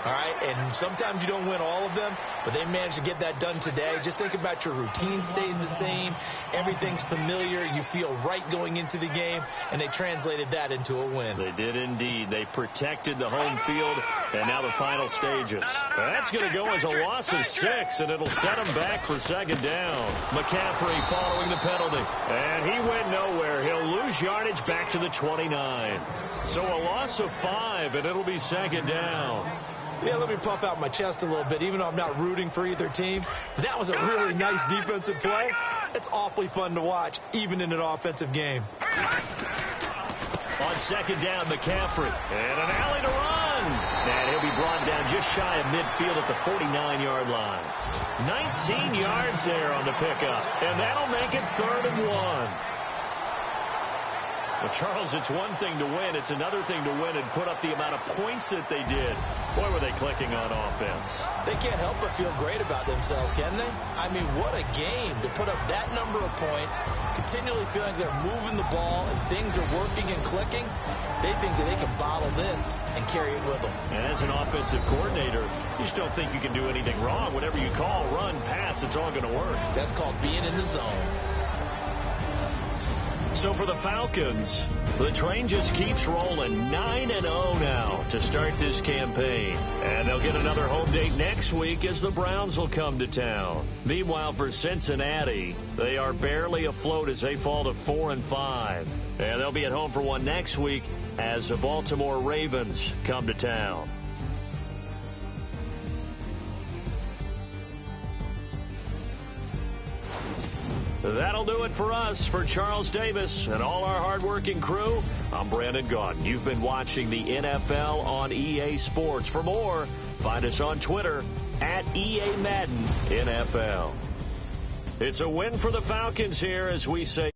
All right, and sometimes you don't win all of them, but they managed to get that done today. Just think about your routine stays the same. Everything's familiar. You feel right going into the game, and they translated that into a win. They did indeed. They protected the home field, and now the final stages. That's going to go as a loss of 6, and it'll set them back for second down. McCaffrey following the penalty, and he went nowhere. He'll lose yardage back to the 29. So a loss of 5, and it'll be second down. Yeah, let me puff out my chest a little bit, even though I'm not rooting for either team. That was a really nice defensive play. It's awfully fun to watch, even in an offensive game. On second down, McCaffrey. And an alley to run. run. And he'll be brought down just shy of midfield at the 49-yard line. 19 yards there on the pickup. And that'll make it 3rd and 1. Well, Charles, it's one thing to win. It's another thing to win and put up the amount of points that they did. Boy, were they clicking on offense. They can't help but feel great about themselves, can they? I mean, what a game to put up that number of points, continually feeling they're moving the ball and things are working and clicking. They think that they can bottle this and carry it with them. And as an offensive coordinator, you just don't think you can do anything wrong. Whatever you call, run, pass, it's all going to work. That's called being in the zone. So for the Falcons, the train just keeps rolling. 9-0 now to start this campaign. And they'll get another home date next week as the Browns will come to town. Meanwhile, for Cincinnati, they are barely afloat as they fall to 4-5. And they'll be at home for one next week as the Baltimore Ravens come to town. That'll do it for us. For Charles Davis and all our hardworking crew, I'm Brandon Gaudin. You've been watching the NFL on EA Sports. For more, find us on Twitter at EA Madden NFL. It's a win for the Falcons here as we say